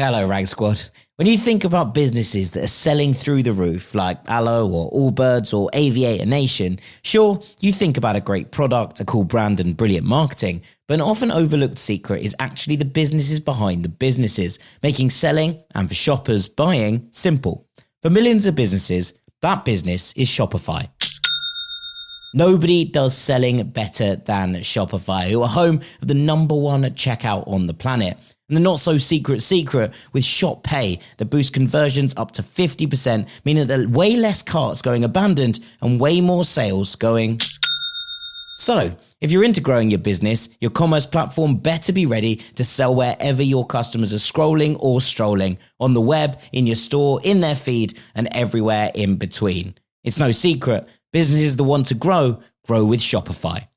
Hello, Rank Squad. When you think about businesses that are selling through the roof, like Aloe or Allbirds or Aviator Nation, sure, you think about a great product, a cool brand and brilliant marketing, but an often overlooked secret is actually the businesses behind the businesses, making selling and for shoppers buying simple. For millions of businesses, that business is Shopify. Nobody does selling better than Shopify, who are home of the number one checkout on the planet. And the not so secret with Shop Pay that boosts conversions up to 50%, meaning that there are way less carts going abandoned and way more sales going. So, if you're into growing your business, your commerce platform better be ready to sell wherever your customers are scrolling or strolling, on the web, in your store, in their feed, and everywhere in between. It's no secret, businesses that want to grow with Shopify.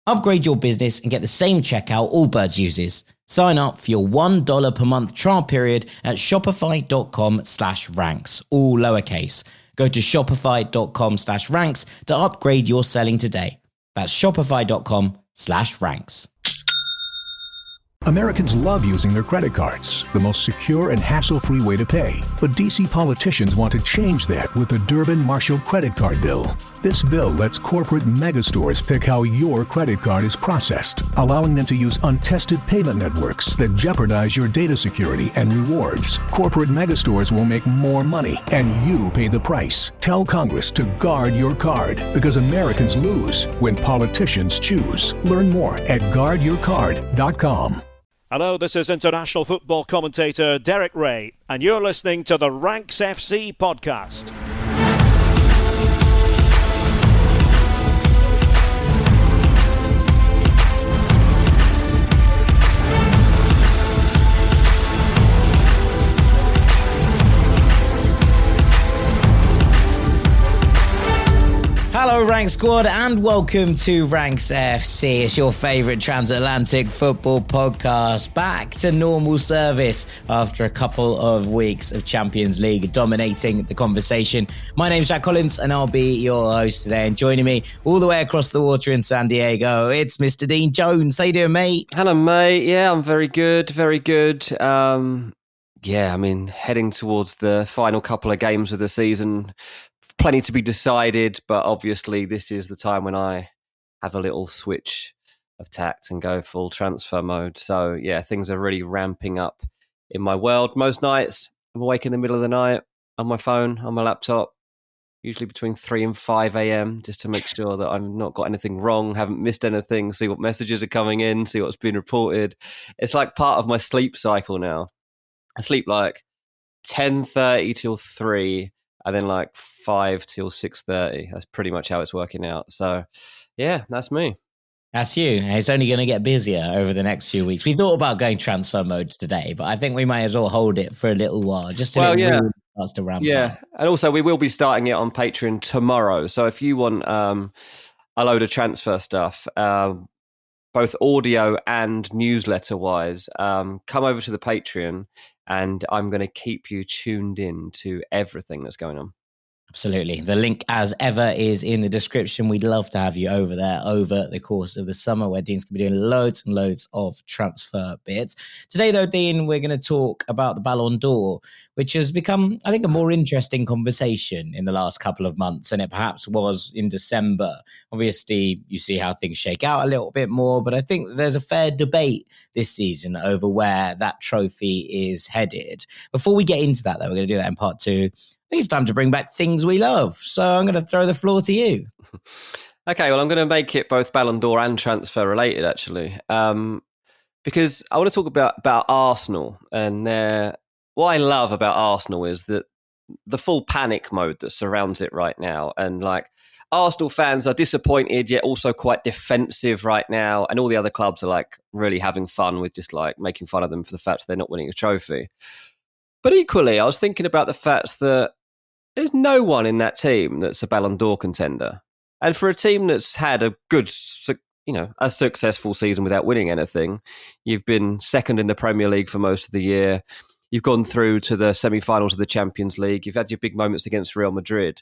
Upgrade your business and get the same checkout Allbirds uses. Sign up for your $1 per month trial period at shopify.com/ranks, all lowercase. Go to shopify.com/ranks to upgrade your selling today. That's shopify.com/ranks. Americans love using their credit cards, the most secure and hassle-free way to pay. But DC politicians want to change that with the Durbin-Marshall credit card bill. This bill lets corporate megastores pick how your credit card is processed, allowing them to use untested payment networks that jeopardize your data security and rewards. Corporate megastores will make more money, and you pay the price. Tell Congress to guard your card, because Americans lose when politicians choose. Learn more at guardyourcard.com. Hello, this is international football commentator Derek Ray, and you're listening to the Ranks FC podcast. Hello, Rank Squad, and welcome to Ranks FC. It's your favourite transatlantic football podcast, back to normal service after a couple of weeks of Champions League dominating the conversation. My name's Jack Collins, and I'll be your host today. And joining me all the way across the water in San Diego, it's Mr. Dean Jones. How you doing, mate? Hello, mate. Yeah, I'm very good, very good. Heading towards the final couple of games of the season. Plenty to be decided, but obviously this is the time when I have a little switch of tact and go full transfer mode. So yeah, things are really ramping up in my world. Most nights I'm awake in the middle of the night on my phone, on my laptop, usually between 3 and 5 a.m, just to make sure that I've not got anything wrong, haven't missed anything, see what messages are coming in, see what's been reported. It's like part of my sleep cycle now. I sleep like 10:30 till 3, and then like 5 till 6:30. That's pretty much how it's working out. So, yeah, that's me. That's you. It's only going to get busier over the next few weeks. We thought about going transfer modes today, but I think we might as well hold it for a little while, just till it really starts to ramp up. And also we will be starting it on Patreon tomorrow. So if you want a load of transfer stuff, both audio and newsletter-wise, come over to the Patreon, and I'm going to keep you tuned in to everything that's going on. Absolutely. The link, as ever, is in the description. We'd love to have you over there over the course of the summer, where Dean's going to be doing loads and loads of transfer bits. Today, though, Dean, we're going to talk about the Ballon d'Or, which has become, I think, a more interesting conversation in the last couple of months than it perhaps was in December. Obviously, you see how things shake out a little bit more, but I think there's a fair debate this season over where that trophy is headed. Before we get into that, though, we're going to do that in part 2. I think it's time to bring back things we love. So I'm going to throw the floor to you. Okay, well, I'm going to make it both Ballon d'Or and transfer related, actually, because I want to talk about Arsenal. And what I love about Arsenal is that the full panic mode that surrounds it right now. And like, Arsenal fans are disappointed, yet also quite defensive right now. And all the other clubs are like really having fun with just like making fun of them for the fact that they're not winning a trophy. But equally, I was thinking about the fact that there's no one in that team that's a Ballon d'Or contender. And for a team that's had a good, a successful season without winning anything, you've been second in the Premier League for most of the year. You've gone through to the semi-finals of the Champions League. You've had your big moments against Real Madrid.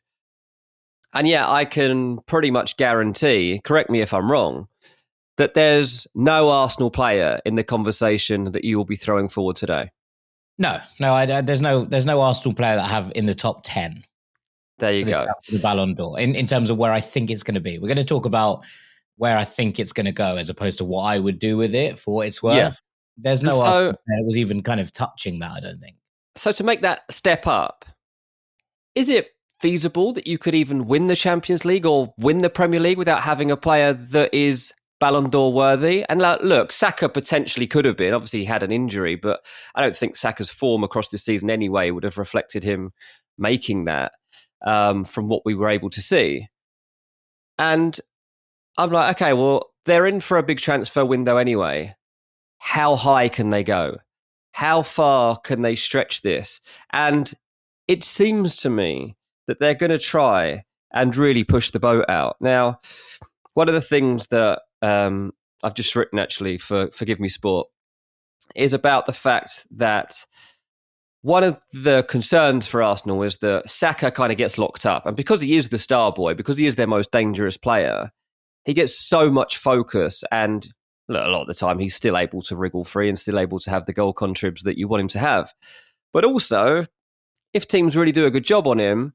And yeah, I can pretty much guarantee, correct me if I'm wrong, that there's no Arsenal player in the conversation that you will be throwing forward today. No, there's no Arsenal player that I have in the top 10. There you go. The Ballon d'Or in terms of where I think it's going to be. We're going to talk about where I think it's going to go as opposed to what I would do with it for what it's worth. Yeah. There's no Arsenal player that was even kind of touching that, I don't think. So to make that step up, is it feasible that you could even win the Champions League or win the Premier League without having a player that is Ballon d'Or worthy? And look, Saka potentially could have been. Obviously, he had an injury, but I don't think Saka's form across this season anyway would have reflected him making that from what we were able to see. And I'm like, okay, well, they're in for a big transfer window anyway. How high can they go? How far can they stretch this? And it seems to me that they're going to try and really push the boat out. Now, one of the things that I've just written actually for Forgive Me Sport is about the fact that one of the concerns for Arsenal is that Saka kind of gets locked up. And because he is the star boy, because he is their most dangerous player, he gets so much focus, and a lot of the time he's still able to wriggle free and still able to have the goal contribs that you want him to have. But also, if teams really do a good job on him,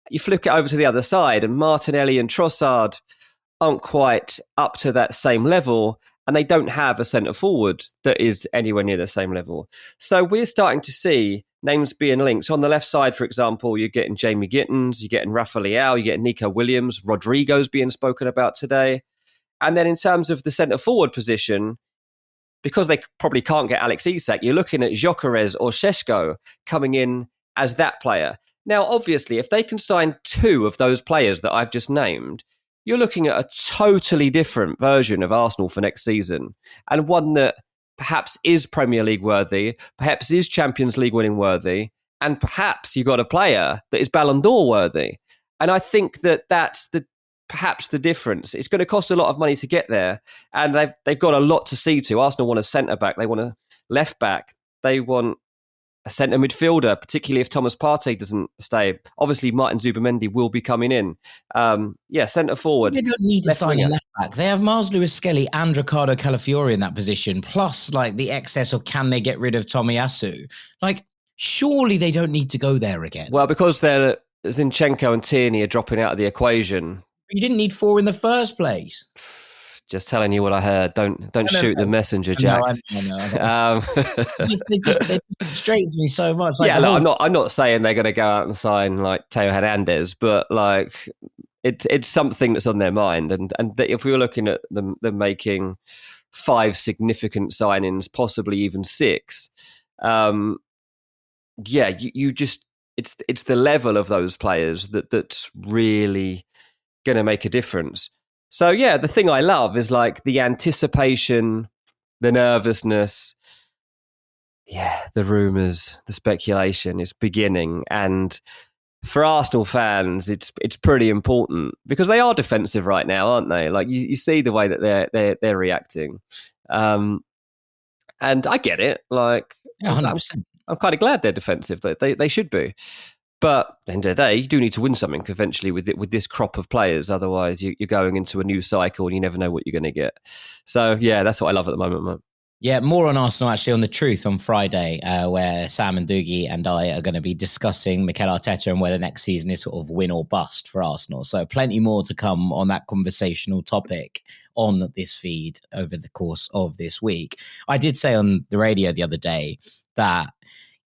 you flip it over to the other side and Martinelli and Trossard aren't quite up to that same level, and they don't have a centre forward that is anywhere near the same level. So we're starting to see names being linked. On the left side, for example, you're getting Jamie Gittins, you're getting Rafa Leao, you're getting Nico Williams, Rodrigo's being spoken about today. And then in terms of the centre forward position, because they probably can't get Alex Isak, you're looking at Gyökeres or Šeško coming in as that player. Now, obviously, if they can sign two of those players that I've just named, you're looking at a totally different version of Arsenal for next season, and one that perhaps is Premier League worthy, perhaps is Champions League winning worthy, and perhaps you've got a player that is Ballon d'Or worthy. And I think that that's perhaps the difference. It's going to cost a lot of money to get there, and they've got a lot to see to. Arsenal want a centre-back, they want a left-back, they want a centre midfielder, particularly if Thomas Partey doesn't stay. Obviously, Martin Zubimendi will be coming in. Centre forward. They don't need to sign a left back. They have Miles Lewis-Skelly and Ricardo Calafiori in that position, plus like the excess of can they get rid of Tomiyasu? Like, surely they don't need to go there again. Well, because Zinchenko and Tierney are dropping out of the equation. You didn't need four in the first place. Just telling you what I heard. Don't shoot the messenger, Jack. I know. It just frustrates me so much. Like, I'm not saying they're going to go out and sign like Teo Hernandez, but like it's something that's on their mind. And if we were looking at them making 5 significant signings, possibly even 6, you just it's the level of those players that's really going to make a difference. So, yeah, the thing I love is like the anticipation, the nervousness, the rumours, the speculation is beginning. And for Arsenal fans, it's pretty important because they are defensive right now, aren't they? Like you see the way that they're reacting. And I get it. Like 100%. I'm kind of glad they're defensive. They should be. But at the end of the day, you do need to win something eventually with this crop of players. Otherwise, you're going into a new cycle and you never know what you're going to get. So, yeah, that's what I love at the moment, mate. Yeah, more on Arsenal actually on The Truth on Friday, where Sam and Doogie and I are going to be discussing Mikel Arteta and whether next season is sort of win or bust for Arsenal. So plenty more to come on that conversational topic on this feed over the course of this week. I did say on the radio the other day that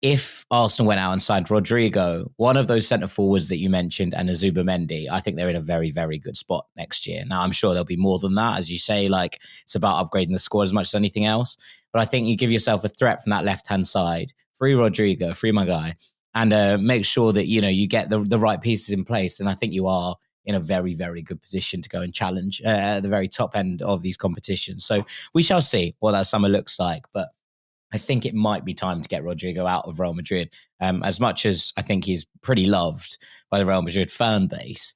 if Arsenal went out and signed Rodrigo, one of those centre forwards that you mentioned, and a Zubimendi, I think they're in a very, very good spot next year. Now, I'm sure there'll be more than that. As you say, like it's about upgrading the squad as much as anything else. But I think you give yourself a threat from that left-hand side. Free Rodrigo, free my guy, and make sure that, you know, you get the right pieces in place. And I think you are in a very, very good position to go and challenge at the very top end of these competitions. So we shall see what that summer looks like. But I think it might be time to get Rodrigo out of Real Madrid. As much as I think he's pretty loved by the Real Madrid fan base,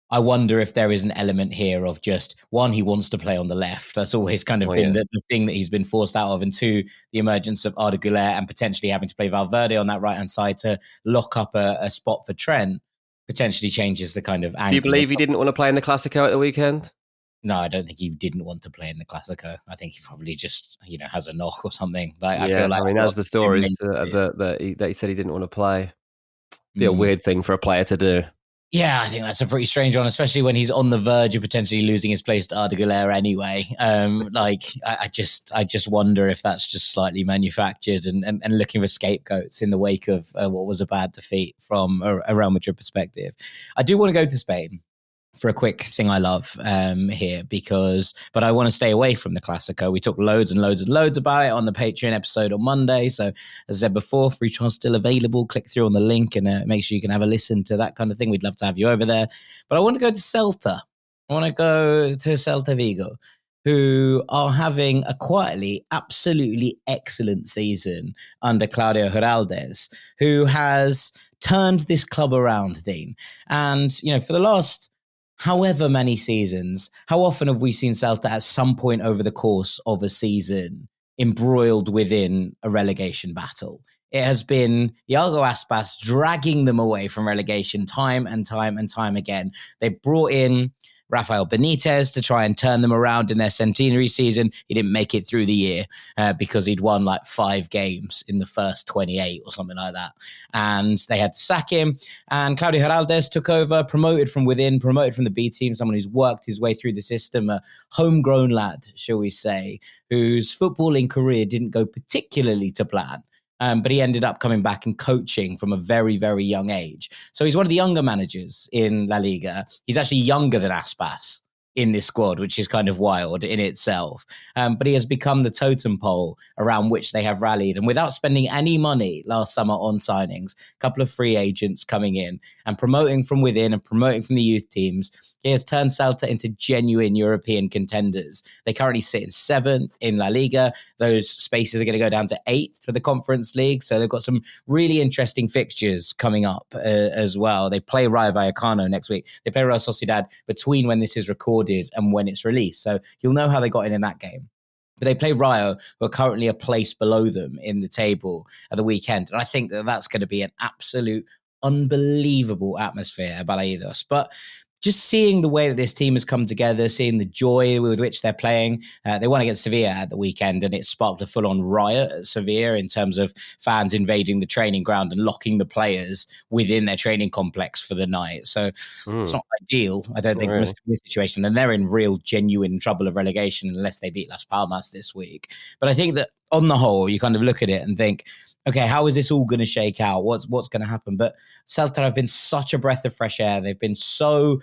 I wonder if there is an element here of just, one, he wants to play on the left. That's always kind of been the thing that he's been forced out of. And 2, the emergence of Arda Güler and potentially having to play Valverde on that right-hand side to lock up a spot for Trent potentially changes the kind of angle. Do you believe he didn't want to play in the Clasico at the weekend? No, I don't think he didn't want to play in the Clasico. I think he probably just, has a knock or something. Like, Yeah, I feel like I mean, that's the stories that he said he didn't want to play. Be a weird thing for a player to do. Yeah, I think that's a pretty strange one, especially when he's on the verge of potentially losing his place to Arda Güler anyway. I just wonder if that's just slightly manufactured and looking for scapegoats in the wake of what was a bad defeat from a Real Madrid perspective. I do want to go to Spain for a quick thing I love here but I want to stay away from the Clasico. We talked loads and loads and loads about it on the Patreon episode on Monday. So as I said before, free trial still available. Click through on the link and make sure you can have a listen to that kind of thing. We'd love to have you over there. But I want to go to Celta. I want to go to Celta Vigo, who are having a quietly absolutely excellent season under Claudio Heraldes, who has turned this club around, Dean. And, for the last however many seasons, how often have we seen Celta at some point over the course of a season embroiled within a relegation battle? It has been Iago Aspas dragging them away from relegation time and time and time again. They brought in Rafael Benitez to try and turn them around in their centenary season. He didn't make it through the year because he'd won like 5 games in the first 28 or something like that. And they had to sack him. And Claudio Heraldes took over, promoted from within, promoted from the B team, someone who's worked his way through the system, a homegrown lad, shall we say, whose footballing career didn't go particularly to plan. But he ended up coming back and coaching from a very, very young age. So he's one of the younger managers in La Liga. He's actually younger than Aspas in this squad, which is kind of wild in itself. But he has become the totem pole around which they have rallied. And without spending any money last summer on signings, a couple of free agents coming in and promoting from within and promoting from the youth teams, he has turned Celta into genuine European contenders. They currently sit in 7th in La Liga. Those spaces are going to go down to 8th for the Conference League. So they've got some really interesting fixtures coming up as well. They play Rayo Vallecano next week. They play Real Sociedad between when this is recorded and when it's released. So you'll know how they got in that game. But they play Rayo, who are currently a place below them in the table at the weekend. And I think that's going to be an absolute unbelievable atmosphere at Balaidos. But just seeing the way that this team has come together, seeing the joy with which they're playing. They won against Sevilla at the weekend, and it sparked a full-on riot at Sevilla in terms of fans invading the training ground and locking the players within their training complex for the night. So it's not ideal, I don't think, from a situation. And they're in real, genuine trouble of relegation unless they beat Las Palmas this week. But I think that on the whole, you kind of look at it and think, okay, how is this all going to shake out? What's going to happen? But Celta have been such a breath of fresh air. They've been so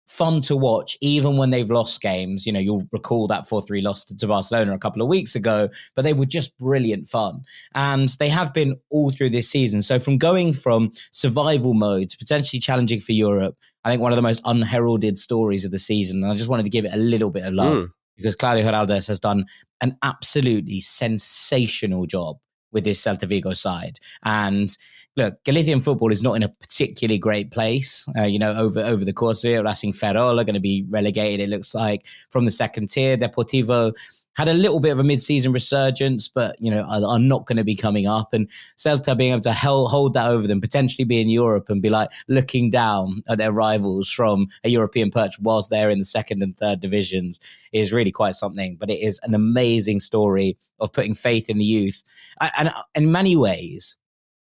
fun to watch, even when they've lost games. You'll recall that 4-3 loss to Barcelona a couple of weeks ago, but they were just brilliant fun. And they have been all through this season. So from going from survival mode to potentially challenging for Europe, I think one of the most unheralded stories of the season. And I just wanted to give it a little bit of love because Claudio Heraldes has done an absolutely sensational job with this Celta Vigo side. And look, Galician football is not in a particularly great place. Over the course of it, Racing Ferrol are going to be relegated, it looks like, from the second tier. Deportivo had a little bit of a mid-season resurgence, but, are not going to be coming up. And Celta being able to hold that over them, potentially be in Europe and be like looking down at their rivals from a European perch whilst they're in the second and third divisions is really quite something. But it is an amazing story of putting faith in the youth. And in many ways,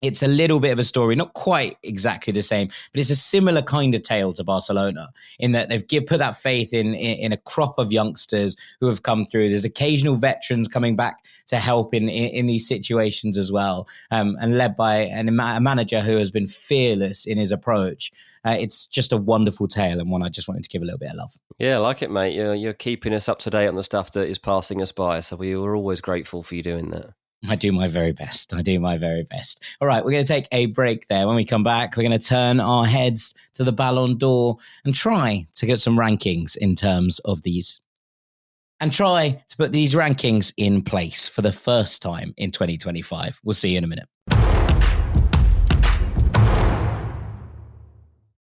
it's a little bit of a story, not quite exactly the same, but it's a similar kind of tale to Barcelona in that they've put that faith in a crop of youngsters who have come through. There's occasional veterans coming back to help in these situations as well, and led by a manager who has been fearless in his approach. It's just a wonderful tale and one I just wanted to give a little bit of love. Yeah, I like it, mate. You're keeping us up to date on the stuff that is passing us by, so we were always grateful for you doing that. I do my very best. All right, we're going to take a break there. When we come back, we're going to turn our heads to the Ballon d'Or and try to get some rankings in terms of these. And try to put these rankings in place for the first time in 2025. We'll see you in a minute.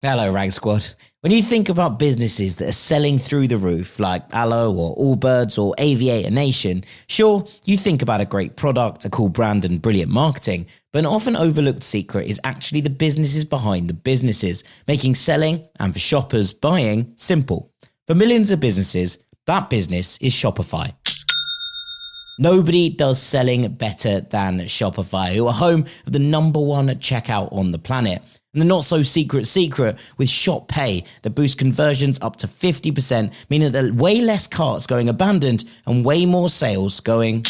Hello, Rank Squad. When you think about businesses that are selling through the roof, like Aloe or Allbirds or Aviator Nation, sure, you think about a great product, a cool brand and brilliant marketing, but an often overlooked secret is actually the businesses behind the businesses, making selling and for shoppers buying simple. For millions of businesses, That business is Shopify. Nobody does selling better than Shopify, who are home of the #1 checkout on the planet. And the not so secret with Shop Pay that boosts conversions up to 50%, meaning that way less carts going abandoned and way more sales going.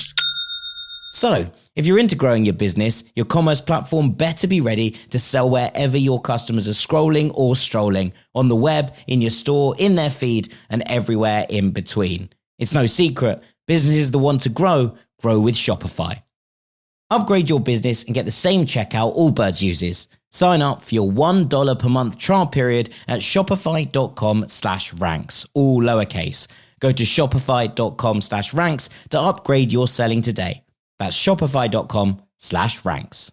So, if you're into growing your business, your commerce platform better be ready to sell wherever your customers are scrolling or strolling, on the web, in your store, in their feed, and everywhere in between. It's no secret, businesses that want to grow with Shopify. Upgrade your business and get the same checkout Allbirds uses. Sign up for your $1 per month trial period at shopify.com/ranks, all lowercase. Go to shopify.com/ranks to upgrade your selling today. That's shopify.com/ranks.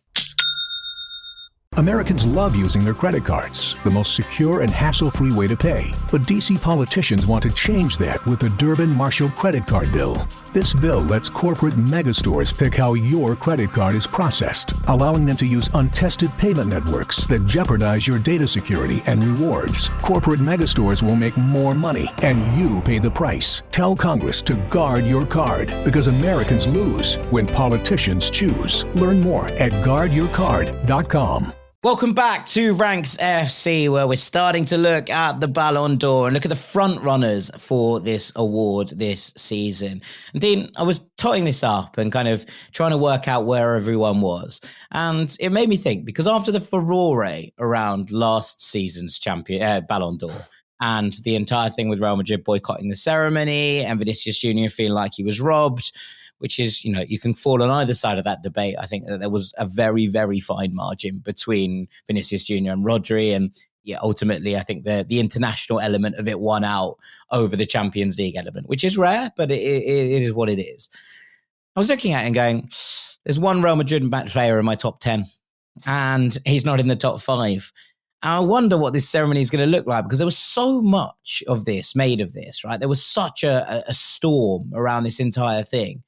Americans love using their credit cards, the most secure and hassle-free way to pay. But DC politicians want to change that with the Durbin-Marshall credit card bill. This bill lets corporate megastores pick how your credit card is processed, allowing them to use untested payment networks that jeopardize your data security and rewards. Corporate megastores will make more money, and you pay the price. Tell Congress to guard your card, because Americans lose when politicians choose. Learn more at guardyourcard.com. Welcome back to Ranks FC, where we're starting to look at the Ballon d'Or and look at the front runners for this award this season. And Dean, I was totting this up and kind of trying to work out where everyone was. And it made me think, because after the furore around last season's Ballon d'Or, and the entire thing with Real Madrid boycotting the ceremony and Vinicius Jr. feeling like he was robbed, which is, you can fall on either side of that debate. I think that there was a very, very fine margin between Vinicius Jr. and Rodri. And ultimately, I think the international element of it won out over the Champions League element, which is rare, but it is what it is. I was looking at it and going, there's one Real Madrid player in my top 10, and he's not in the top 5. And I wonder what this ceremony is going to look like, because there was so much of this made of this, right? There was such a storm around this entire thing.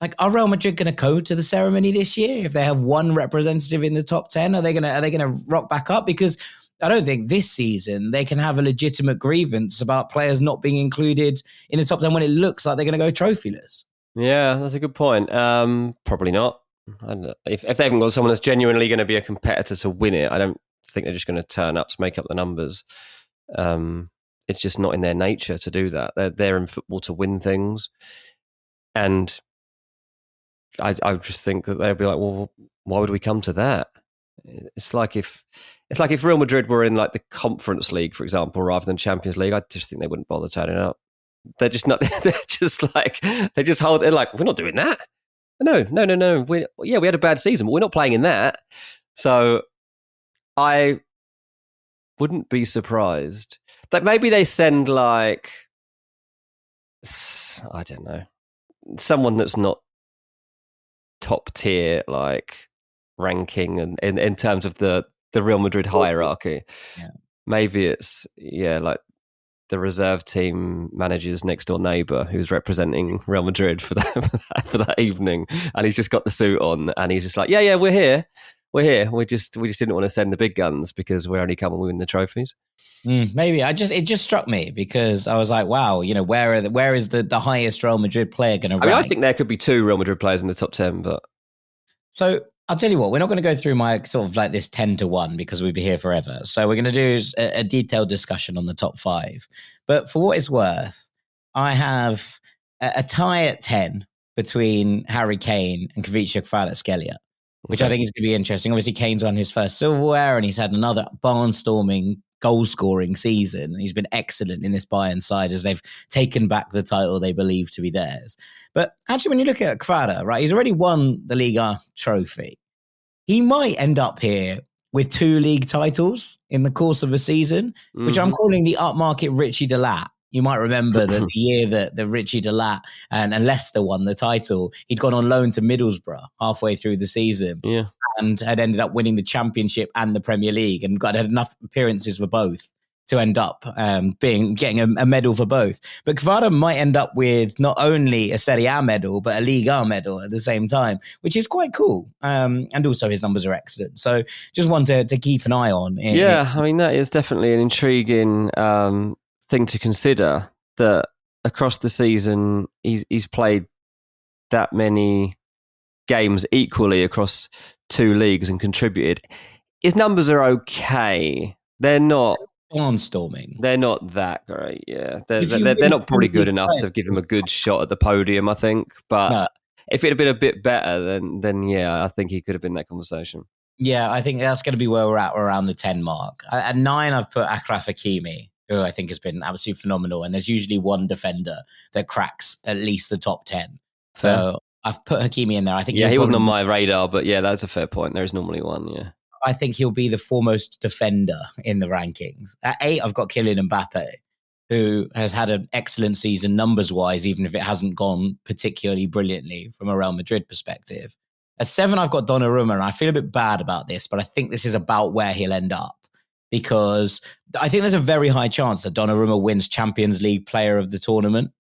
Like, are Real Madrid going to go to the ceremony this year if they have one representative in the top 10? Are they going to rock back up? Because I don't think this season they can have a legitimate grievance about players not being included in the top 10 when it looks like they're going to go trophyless. Yeah, that's a good point. Probably not. I don't know. If they haven't got someone that's genuinely going to be a competitor to win it, I don't think they're just going to turn up to make up the numbers. It's just not in their nature to do that. They're in football to win things, and I just think that they'll be like, well, why would we come to that? It's like if Real Madrid were in like the Conference League, for example, rather than Champions League, I just think they wouldn't bother turning up. They're just not. They're just like They're like, we're not doing that. No. We had a bad season, but we're not playing in that. So I wouldn't be surprised that maybe they send like, I don't know, someone that's not top tier, like ranking and in terms of the Real Madrid hierarchy. Yeah. Maybe it's like the reserve team manager's next door neighbour who's representing Real Madrid for that evening, and he's just got the suit on, and he's just like, yeah, we're here. We just didn't want to send the big guns because we're only coming win the trophies. Maybe it just struck me because I was like, wow, where is the highest Real Madrid player going to rank? I think there could be 2 Real Madrid players in the top 10, but so I'll tell you what, we're not going to go through my sort of like this 10 to 1 because we'd be here forever. So we're going to do a detailed discussion on the top 5. But for what it's worth, I have a tie at 10 between Harry Kane and Kvicha Kvaratskhelia, which I think is going to be interesting. Obviously, Kane's on his first silverware, and he's had another barnstorming goal-scoring season. He's been excellent in this Bayern side as they've taken back the title they believe to be theirs. But actually, when you look at Kvara, right, he's already won the Liga trophy. He might end up here with 2 league titles in the course of a season, which I'm calling the upmarket Richie de Laet. You might remember that the year that the Richie de Laet and Leicester won the title, he'd gone on loan to Middlesbrough halfway through the season. Yeah. And had ended up winning the Championship and the Premier League, and had enough appearances for both to end up getting a medal for both. But Kvara might end up with not only a Serie A medal, but a Liga medal at the same time, which is quite cool. And also his numbers are excellent. So just want to keep an eye on. I mean, that is definitely an intriguing thing to consider, that across the season, he's played that many games equally across 2 leagues and contributed. His numbers are okay. They're not Barnstorming. They're not that great. Yeah, If you they're win not probably good big enough to give him a good shot at the podium, I think. But No. if it had been a bit better, then yeah, I think he could have been in that conversation. Yeah, I think that's going to be where we're at, around the 10 mark. At 9, I've put Achraf Hakimi, who I think has been absolutely phenomenal. And there's usually one defender that cracks at least the top 10. So I've put Hakimi in there. I think he wasn't on my radar, but yeah, that's a fair point. There is normally one, yeah. I think he'll be the foremost defender in the rankings. At 8, I've got Kylian Mbappé, who has had an excellent season numbers-wise, even if it hasn't gone particularly brilliantly from a Real Madrid perspective. At 7, I've got Donnarumma, and I feel a bit bad about this, but I think this is about where he'll end up, because I think there's a very high chance that Donnarumma wins Champions League Player of the Tournament.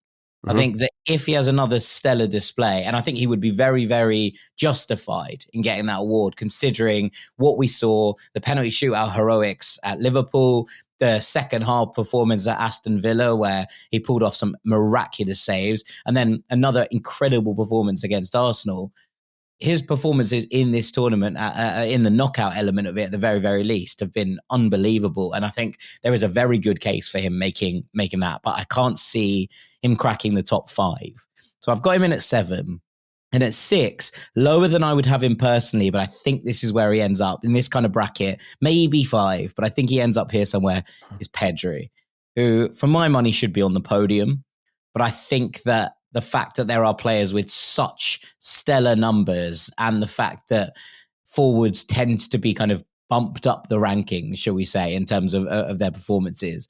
Mm-hmm. I think that if he has another stellar display, and I think he would be very, very justified in getting that award, considering what we saw, the penalty shootout heroics at Liverpool, the second half performance at Aston Villa, where he pulled off some miraculous saves, and then another incredible performance against Arsenal. His performances in this tournament, in the knockout element of it, at the very, very least, have been unbelievable. And I think there is a very good case for him making that, but I can't see him cracking the top 5. So I've got him in at 7. And at 6, lower than I would have him personally, but I think this is where he ends up in this kind of bracket, maybe 5, but I think he ends up here somewhere, is Pedri, who, for my money, should be on the podium. But I think that the fact that there are players with such stellar numbers, and the fact that forwards tend to be kind of bumped up the rankings, shall we say, in terms of their performances,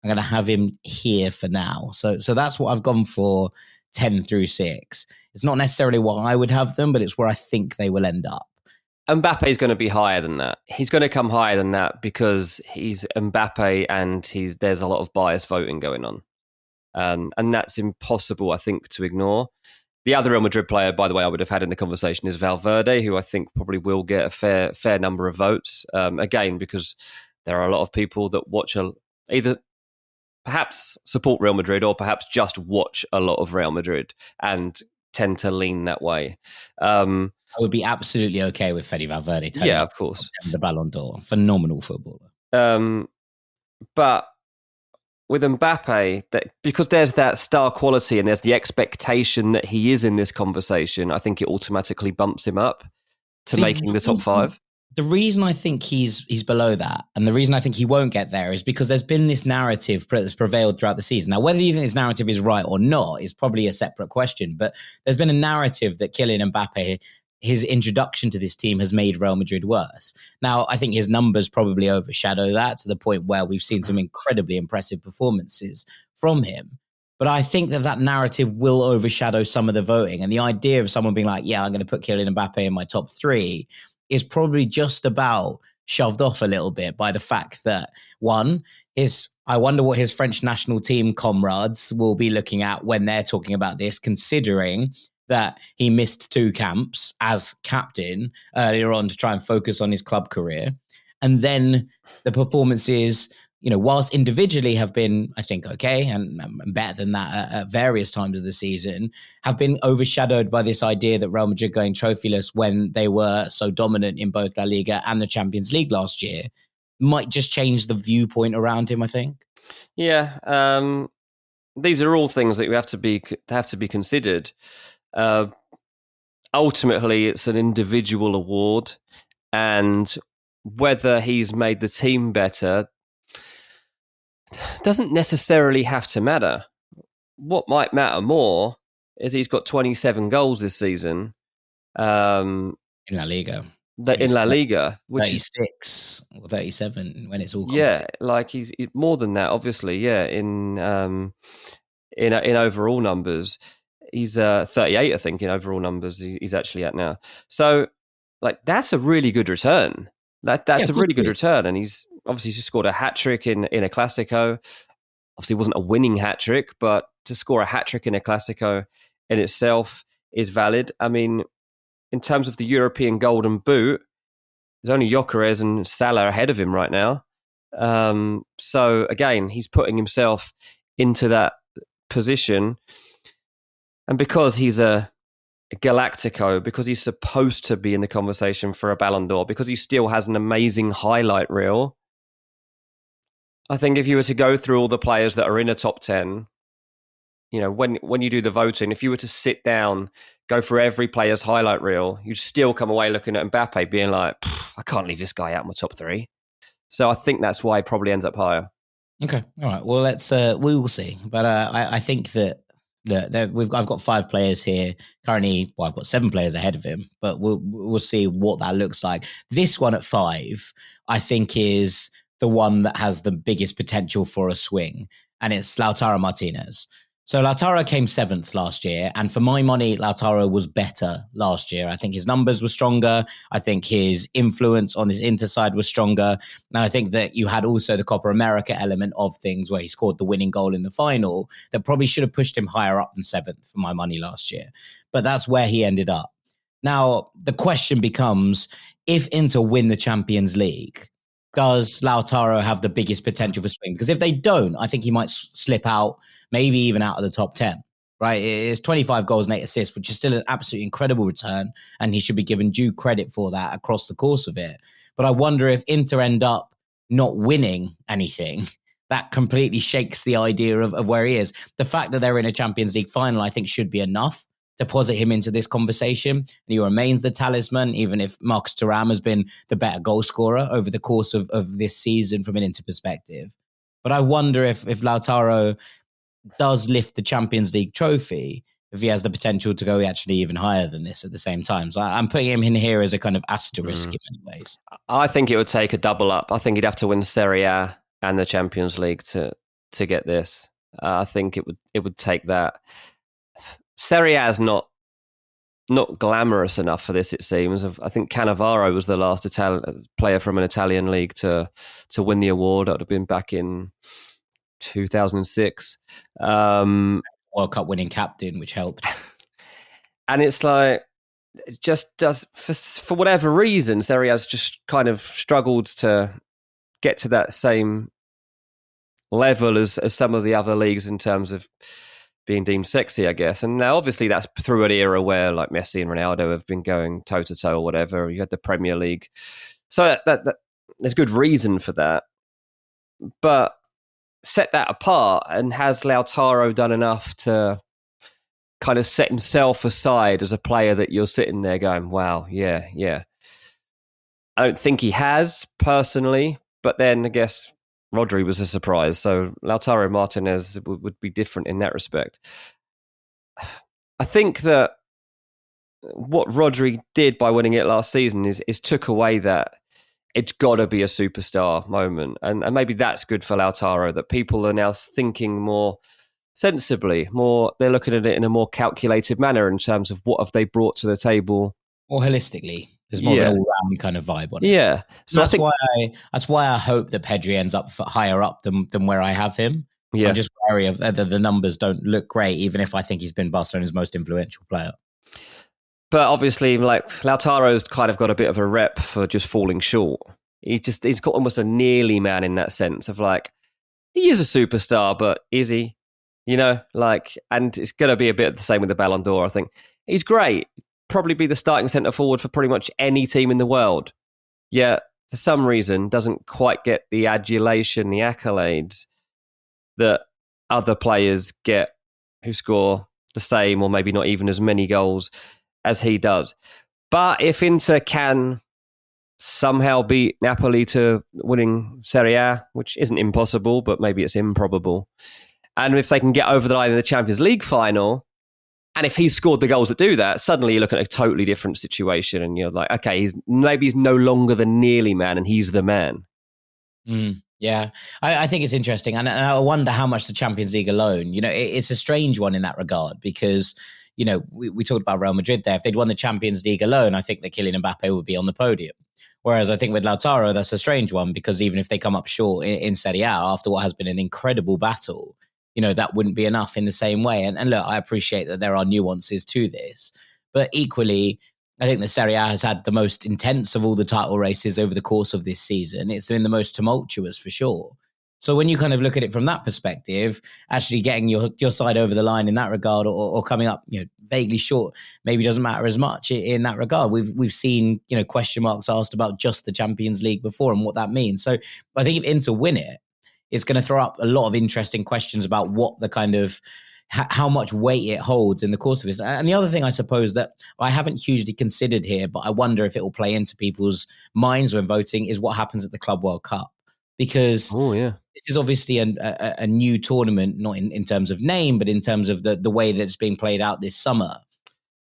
I'm going to have him here for now. So that's what I've gone for, 10 through 6. It's not necessarily what I would have them, but it's where I think they will end up. Mbappe is going to be higher than that. He's going to come higher than that because he's Mbappe, and there's a lot of bias voting going on. And that's impossible, I think, to ignore. The other Real Madrid player, by the way, I would have had in the conversation is Valverde, who I think probably will get a fair number of votes. Again, because there are a lot of people that watch either perhaps support Real Madrid or perhaps just watch a lot of Real Madrid and tend to lean that way. I would be absolutely okay with Fede Valverde. Yeah, of course. The Ballon d'Or, phenomenal footballer. But with Mbappe, because there's that star quality and there's the expectation that he is in this conversation, I think it automatically bumps him up to making the top 5. The reason I think he's below that, and the reason I think he won't get there, is because there's been this narrative that's prevailed throughout the season. Now, whether you think this narrative is right or not is probably a separate question, but there's been a narrative that Kylian Mbappe, his introduction to this team, has made Real Madrid worse. Now, I think his numbers probably overshadow that, to the point where we've seen some incredibly impressive performances from him. But I think that narrative will overshadow some of the voting. And the idea of someone being like, yeah, I'm going to put Kylian Mbappe in my top 3 is probably just about shoved off a little bit by the fact that, one, I wonder what his French national team comrades will be looking at when they're talking about this, considering that he missed 2 camps as captain earlier on to try and focus on his club career. And then the performances, whilst individually have been, I think, okay, and better than that at various times of the season, have been overshadowed by this idea that Real Madrid going trophyless when they were so dominant in both La Liga and the Champions League last year might just change the viewpoint around him, I think. Yeah. These are all things that have to be considered. Ultimately, it's an individual award, and whether he's made the team better doesn't necessarily have to matter. What might matter more is he's got 27 goals this season. In La Liga. In La Liga. Which 36 or 37 when it's all competitive. Yeah, like he's more than that, obviously, yeah, in overall numbers. He's 38, I think, in overall numbers he's actually at now. So, that's a really good return. That's a really good return, and he's obviously just scored a hat-trick in a Clasico. Obviously, it wasn't a winning hat-trick, but to score a hat-trick in a Clasico in itself is valid. I mean, in terms of the European Golden Boot, there's only Gyökeres and Salah ahead of him right now. So, again, he's putting himself into that position. And because he's a Galactico, because he's supposed to be in the conversation for a Ballon d'Or, because he still has an amazing highlight reel, I think if you were to go through all the players that are in a top 10, when you do the voting, if you were to sit down, go through every player's highlight reel, you'd still come away looking at Mbappe being like, I can't leave this guy out of my top 3. So I think that's why he probably ends up higher. Okay. All right. Well, we will see. But I think that I've got 5 players here currently. Well, I've got 7 players ahead of him, but we'll see what that looks like. This one at 5, I think, is the one that has the biggest potential for a swing, and it's Lautaro Martinez. So Lautaro came 7th last year, and for my money, Lautaro was better last year. I think his numbers were stronger. I think his influence on his interside was stronger. And I think that you had also the Copa America element of things where he scored the winning goal in the final that probably should have pushed him higher up than 7th for my money last year. But that's where he ended up. Now, the question becomes, if Inter win the Champions League, does Lautaro have the biggest potential for swing? Because if they don't, I think he might slip out, maybe even out of the top 10, right? It's 25 goals and 8 assists, which is still an absolutely incredible return, and he should be given due credit for that across the course of it. But I wonder if Inter end up not winning anything, that completely shakes the idea of where he is. The fact that they're in a Champions League final, I think, should be enough to deposit him into this conversation. And he remains the talisman, even if Marcus Thuram has been the better goal scorer over the course of this season from an Inter perspective. But I wonder if Lautaro does lift the Champions League trophy, if he has the potential to go actually even higher than this at the same time. So I'm putting him in here as a kind of asterisk in many ways. I think it would take a double up. I think he'd have to win Serie A and the Champions League to get this. I think it would take that. Serie A is not glamorous enough for this, it seems. I think Cannavaro was the last player from an Italian league to win the award. That would have been back in 2006. World Cup winning captain, which helped. And it's like, it just does, for whatever reason, Serie A's just kind of struggled to get to that same level as some of the other leagues in terms of being deemed sexy, I guess. And now obviously that's through an era where like Messi and Ronaldo have been going toe to toe or whatever. You had the Premier League. So that there's good reason for that. But set that apart, and has Lautaro done enough to kind of set himself aside as a player that you're sitting there going, wow, yeah. I don't think he has personally, but then I guess Rodri was a surprise. So Lautaro Martinez would be different in that respect. I think that what Rodri did by winning it last season is took away that it's got to be a superstar moment. And maybe that's good for Lautaro, that people are now thinking more sensibly, they're looking at it in a more calculated manner in terms of what have they brought to the table. More holistically. There's more of an all-round kind of vibe on it. Yeah. So that's why I hope that Pedri ends up higher up than where I have him. Yeah. I'm just wary of the numbers don't look great, even if I think he's been Barcelona's most influential player. But obviously, like, Lautaro's kind of got a bit of a rep for just falling short. He's got almost a nearly man in that sense of like, he is a superstar, but is he? And it's going to be a bit the same with the Ballon d'Or, I think. He's great. Probably be the starting centre forward for pretty much any team in the world. Yet, for some reason, doesn't quite get the adulation, the accolades that other players get who score the same or maybe not even as many goals as he does. But if Inter can somehow beat Napoli to winning Serie A, which isn't impossible, but maybe it's improbable, and if they can get over the line in the Champions League final, and if he's scored the goals that do that, suddenly you look at a totally different situation and you're like, okay, he's no longer the nearly man and he's the man. Yeah, I think it's interesting. And I wonder how much the Champions League alone, it's a strange one in that regard because, we talked about Real Madrid there. If they'd won the Champions League alone, I think that Kylian Mbappé would be on the podium. Whereas I think with Lautaro, that's a strange one because even if they come up short in Serie A after what has been an incredible battle, that wouldn't be enough in the same way. And look, I appreciate that there are nuances to this, but equally, I think the Serie A has had the most intense of all the title races over the course of this season. It's been the most tumultuous for sure. So when you kind of look at it from that perspective, actually getting your side over the line in that regard, or coming up, vaguely short, maybe doesn't matter as much in that regard. We've seen, question marks asked about just the Champions League before and what that means. So I think if Inter win it, it's going to throw up a lot of interesting questions about what the kind of how much weight it holds in the course of this. And the other thing, I suppose, that I haven't hugely considered here, but I wonder if it will play into people's minds when voting, is what happens at the Club World Cup. Because this is obviously a new tournament, not in terms of name, but in terms of the way that it's being played out this summer.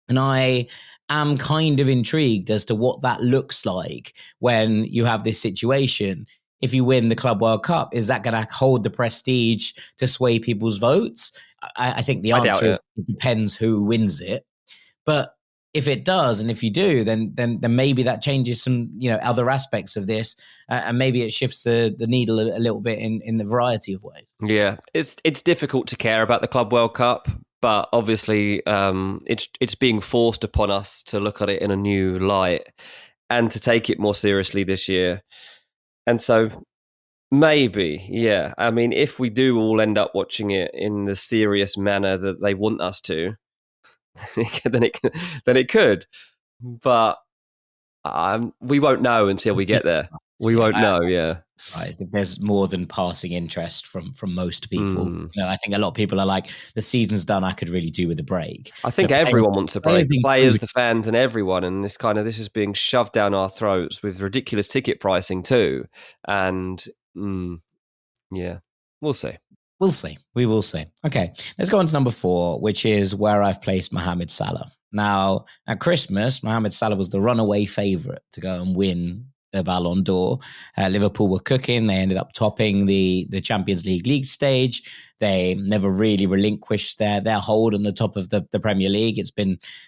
And I am kind of intrigued as to what that looks like when you have this situation. If you win the Club World Cup, is that going to hold the prestige to sway people's votes? I think the answer is it depends who wins it. But if it does, and if you do, then maybe that changes some, other aspects of this, and maybe it shifts the needle a little bit in the variety of ways. Yeah, it's difficult to care about the Club World Cup, but obviously it's being forced upon us to look at it in a new light and to take it more seriously this year. And so maybe, yeah. I mean, if we do all end up watching it in the serious manner that they want us to, then it could, but we won't know until we get there. We won't know. Yeah, right. If there's more than passing interest from most people, I think a lot of people are like, the season's done, I could really do with a break. I think everyone wants a break. The players, the fans, and everyone. And this is being shoved down our throats with ridiculous ticket pricing too. And yeah, we'll see. We'll see. We will see. Okay, let's go on to number 4, which is where I've placed Mohamed Salah. Now, at Christmas, Mohamed Salah was the runaway favourite to go and win the Ballon d'Or. Liverpool were cooking. They ended up topping the Champions League stage. They never really relinquished their hold on the top of the Premier League. It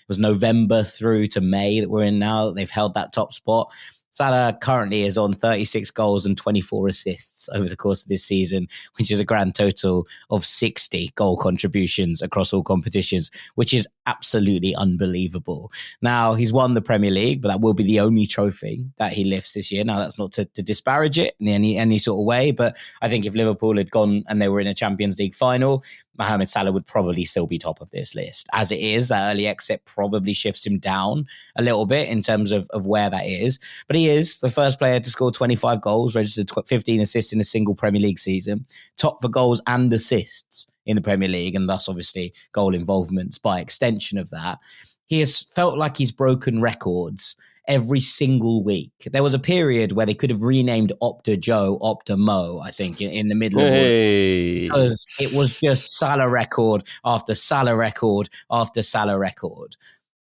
was November through to May that we're in now. They've held that top spot. Salah currently is on 36 goals and 24 assists over the course of this season, which is a grand total of 60 goal contributions across all competitions, which is absolutely unbelievable. Now, he's won the Premier League, but that will be the only trophy that he lifts this year. Now, that's not to disparage it in any sort of way, but I think if Liverpool had gone and they were in a Champions League final, Mohamed Salah would probably still be top of this list. As it is, that early exit probably shifts him down a little bit in terms of where that is. But he is the first player to score 25 goals, registered 15 assists in a single Premier League season, top for goals and assists in the Premier League, and thus obviously goal involvements by extension of that. He has felt like he's broken records every single week. There was a period where they could have renamed Opta Joe, Opta Mo, I think, in the middle of it, because it was just Salah record after Salah record after Salah record.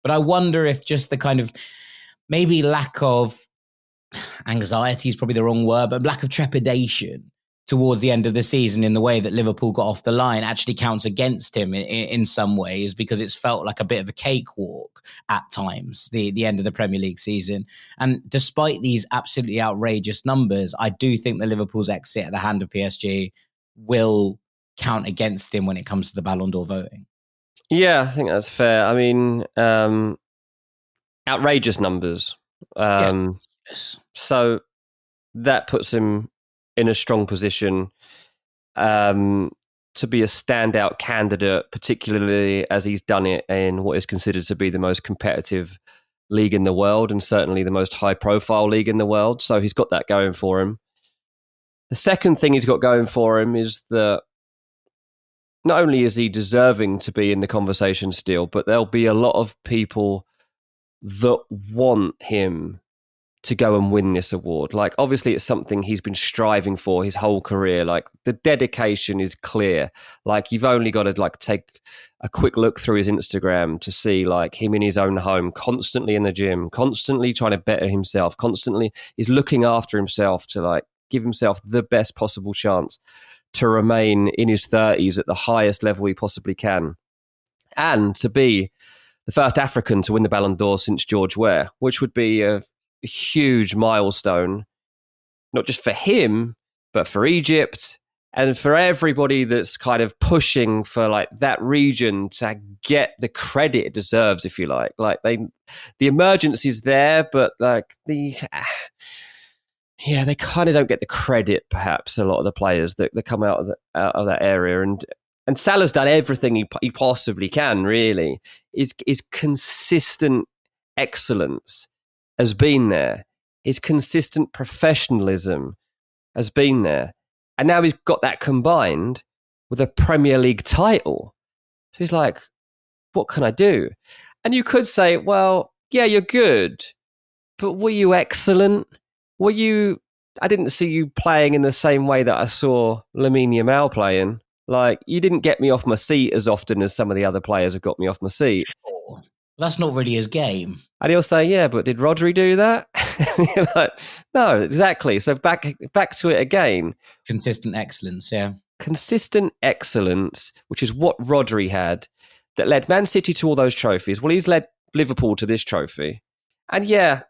But I wonder if just the kind of maybe lack of anxiety is probably the wrong word, but lack of trepidation towards the end of the season in the way that Liverpool got off the line actually counts against him in some ways, because it's felt like a bit of a cakewalk at times, the end of the Premier League season. And despite these absolutely outrageous numbers, I do think that Liverpool's exit at the hand of PSG will count against him when it comes to the Ballon d'Or voting. Yeah, I think that's fair. I mean, outrageous numbers. Yes. So that puts him in a strong position to be a standout candidate, particularly as he's done it in what is considered to be the most competitive league in the world, and certainly the most high-profile league in the world. So he's got that going for him. The second thing he's got going for him is that not only is he deserving to be in the conversation still, but there'll be a lot of people that want him to go and win this award. Like, obviously it's something he's been striving for his whole career. Like, the dedication is clear. Like, you've only got to take a quick look through his Instagram to see like him in his own home, constantly in the gym, constantly trying to better himself, constantly is looking after himself to like give himself the best possible chance to remain in his 30s at the highest level he possibly can. And to be the first African to win the Ballon d'Or since George Weah, which would be a huge milestone, not just for him, but for Egypt and for everybody that's kind of pushing for like that region to get the credit it deserves, if you like. Like the emergency's there, but like yeah, they kind of don't get the credit, perhaps, a lot of the players that come out of that area. And Salah's done everything he possibly can, really. His consistent excellence has been there. His consistent professionalism has been there. And now he's got that combined with a Premier League title. So he's like, what can I do? And you could say, well, yeah, you're good, but were you excellent? I didn't see you playing in the same way that I saw Lamine Yamal playing. Like, you didn't get me off my seat as often as some of the other players have got me off my seat. Sure. That's not really his game. And he'll say, yeah, but did Rodri do that? You're like, no, exactly. So back to it again. Consistent excellence, yeah. Consistent excellence, which is what Rodri had, that led Man City to all those trophies. Well, he's led Liverpool to this trophy. And yeah,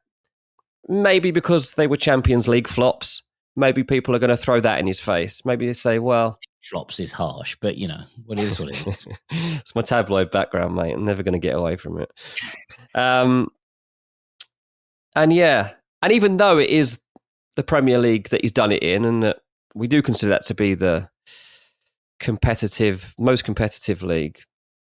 maybe because they were Champions League flops, maybe people are going to throw that in his face. Maybe they say, well... Flops is harsh, but, you know, what it is. It's my tabloid background, mate. I'm never going to get away from it. And yeah, and even though it is the Premier League that he's done it in, and that we do consider that to be the most competitive league,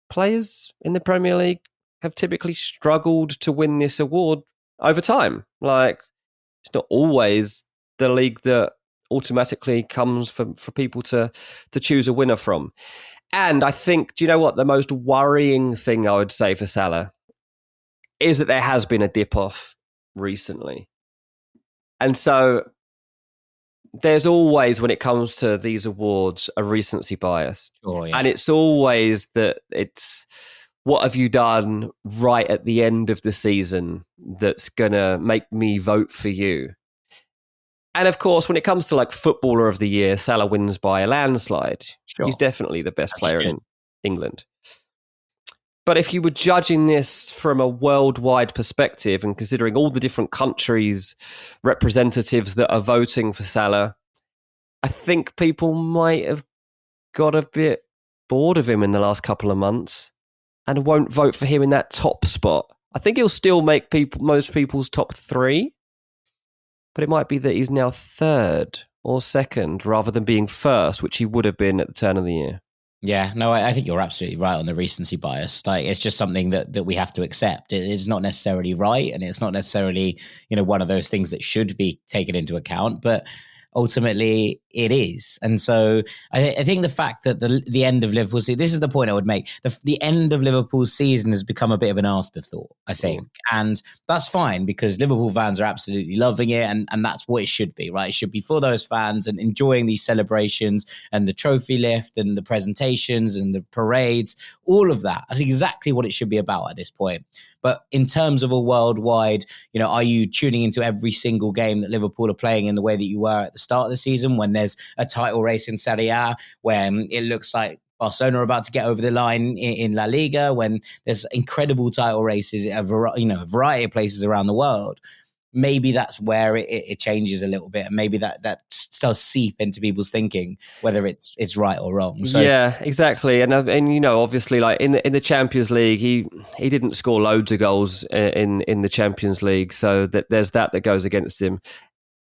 players in the Premier League have typically struggled to win this award over time. Like, it's not always the league that automatically comes for people to choose a winner from. And I think, do you know what? The most worrying thing I would say for Salah is that there has been a dip-off recently. And so there's always, when it comes to these awards, a recency bias. Sure, yeah. And it's always that it's, what have you done right at the end of the season that's going to make me vote for you? And of course, when it comes to like Footballer of the Year, Salah wins by a landslide. Sure. He's definitely the best player in England. But if you were judging this from a worldwide perspective and considering all the different countries' representatives that are voting for Salah, I think people might have got a bit bored of him in the last couple of months and won't vote for him in that top spot. I think he'll still make most people's top 3. But it might be that he's now 3rd or 2nd rather than being 1st, which he would have been at the turn of the year. Yeah, no, I think you're absolutely right on the recency bias. Like, it's just something that we have to accept. It's not necessarily right, and it's not necessarily, one of those things that should be taken into account, but ultimately it is. And so I think the fact that the end of Liverpool's season, this is the point I would make, the end of Liverpool's season has become a bit of an afterthought, I think. And that's fine, because Liverpool fans are absolutely loving it, and that's what it should be, right? It should be for those fans and enjoying these celebrations and the trophy lift and the presentations and the parades, all of that. That's exactly what it should be about at this point. But in terms of a worldwide, are you tuning into every single game that Liverpool are playing in the way that you were at the start of the season, when there's a title race in Serie A, when it looks like Barcelona are about to get over the line in La Liga, when there's incredible title races at a variety of places around the world? Maybe that's where it changes a little bit, and maybe that does seep into people's thinking, whether it's right or wrong. So yeah, exactly. And obviously, like in the Champions League, he didn't score loads of goals in the Champions League, so there's that goes against him.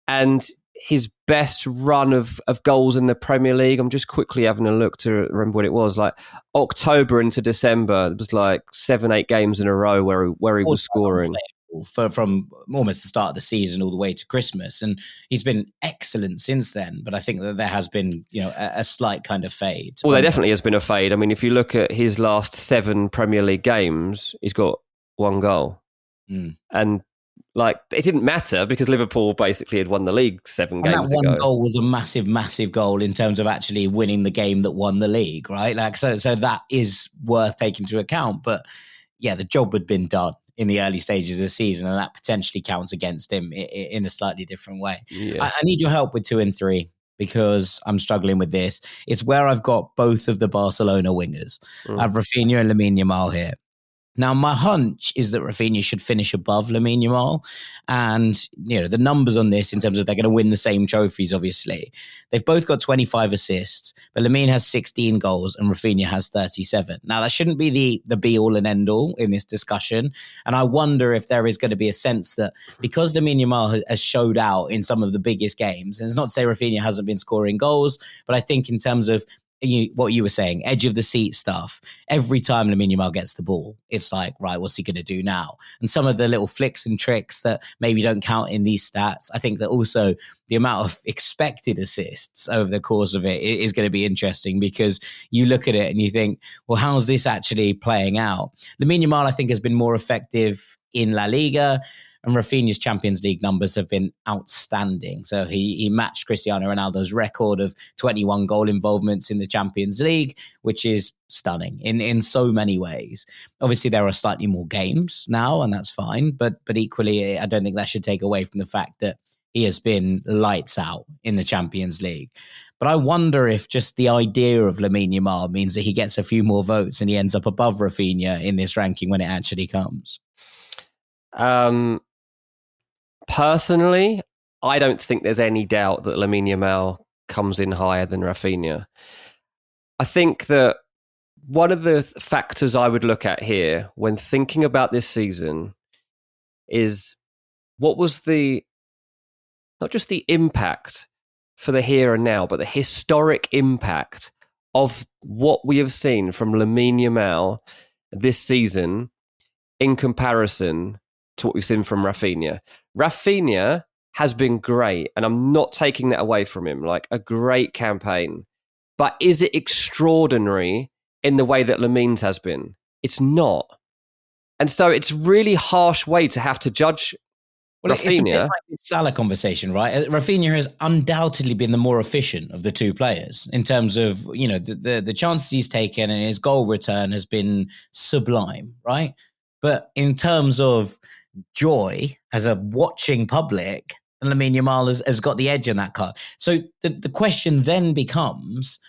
And his best run of goals in the Premier League, I'm just quickly having a look to remember what it was, like October into December, it was like 7-8 games in a row where he was scoring. From almost the start of the season all the way to Christmas, and he's been excellent since then. But I think that there has been, a slight kind of fade. Well, there definitely has been a fade. I mean, if you look at his last 7 Premier League games, he's got 1 goal, and like, it didn't matter because Liverpool basically had won the league 7 games ago. That 1 goal was a massive, massive goal in terms of actually winning the game that won the league, right? Like, so that is worth taking into account. But yeah, the job had been done in the early stages of the season, and that potentially counts against him in a slightly different way. Yeah. I need your help with 2 and 3, because I'm struggling with this. It's where I've got both of the Barcelona wingers. I have Raphinha and Lamine Yamal here. Now, my hunch is that Raphinha should finish above Lamine Yamal. And, the numbers on this in terms of they're going to win the same trophies, obviously. They've both got 25 assists, but Lamine has 16 goals and Raphinha has 37. Now, that shouldn't be the be-all and end-all in this discussion. And I wonder if there is going to be a sense that because Lamine Yamal has showed out in some of the biggest games, and it's not to say Raphinha hasn't been scoring goals, but I think in terms of what you were saying, edge of the seat stuff, every time Lamine Yamal gets the ball, it's like, right, what's he going to do now? And some of the little flicks and tricks that maybe don't count in these stats, I think that also the amount of expected assists over the course of it is going to be interesting, because you look at it and you think, well, how's this actually playing out? Lamine Yamal, I think, has been more effective in La Liga, and Raphinha's Champions League numbers have been outstanding. So he matched Cristiano Ronaldo's record of 21 goal involvements in the Champions League, which is stunning in so many ways. Obviously, there are slightly more games now, and that's fine. But equally, I don't think that should take away from the fact that he has been lights out in the Champions League. But I wonder if just the idea of Lamine Yamal means that he gets a few more votes and he ends up above Raphinha in this ranking when it actually comes. Personally, I don't think there's any doubt that Lamine Yamal comes in higher than Raphinha. I think that one of the factors I would look at here when thinking about this season is what was not just the impact for the here and now, but the historic impact of what we have seen from Lamine Yamal this season in comparison to what we've seen from Raphinha. Raphinha has been great, and I'm not taking that away from him, like a great campaign. But is it extraordinary in the way that Lamine's has been? It's not. And so it's a really harsh way to have to judge Raphinha. It's a bit like the Salah conversation, right? Raphinha has undoubtedly been the more efficient of the two players in terms of, the chances he's taken, and his goal return has been sublime, right? But in terms of joy as a watching public, Lamine Yamal has got the edge in that car. So the question then becomes,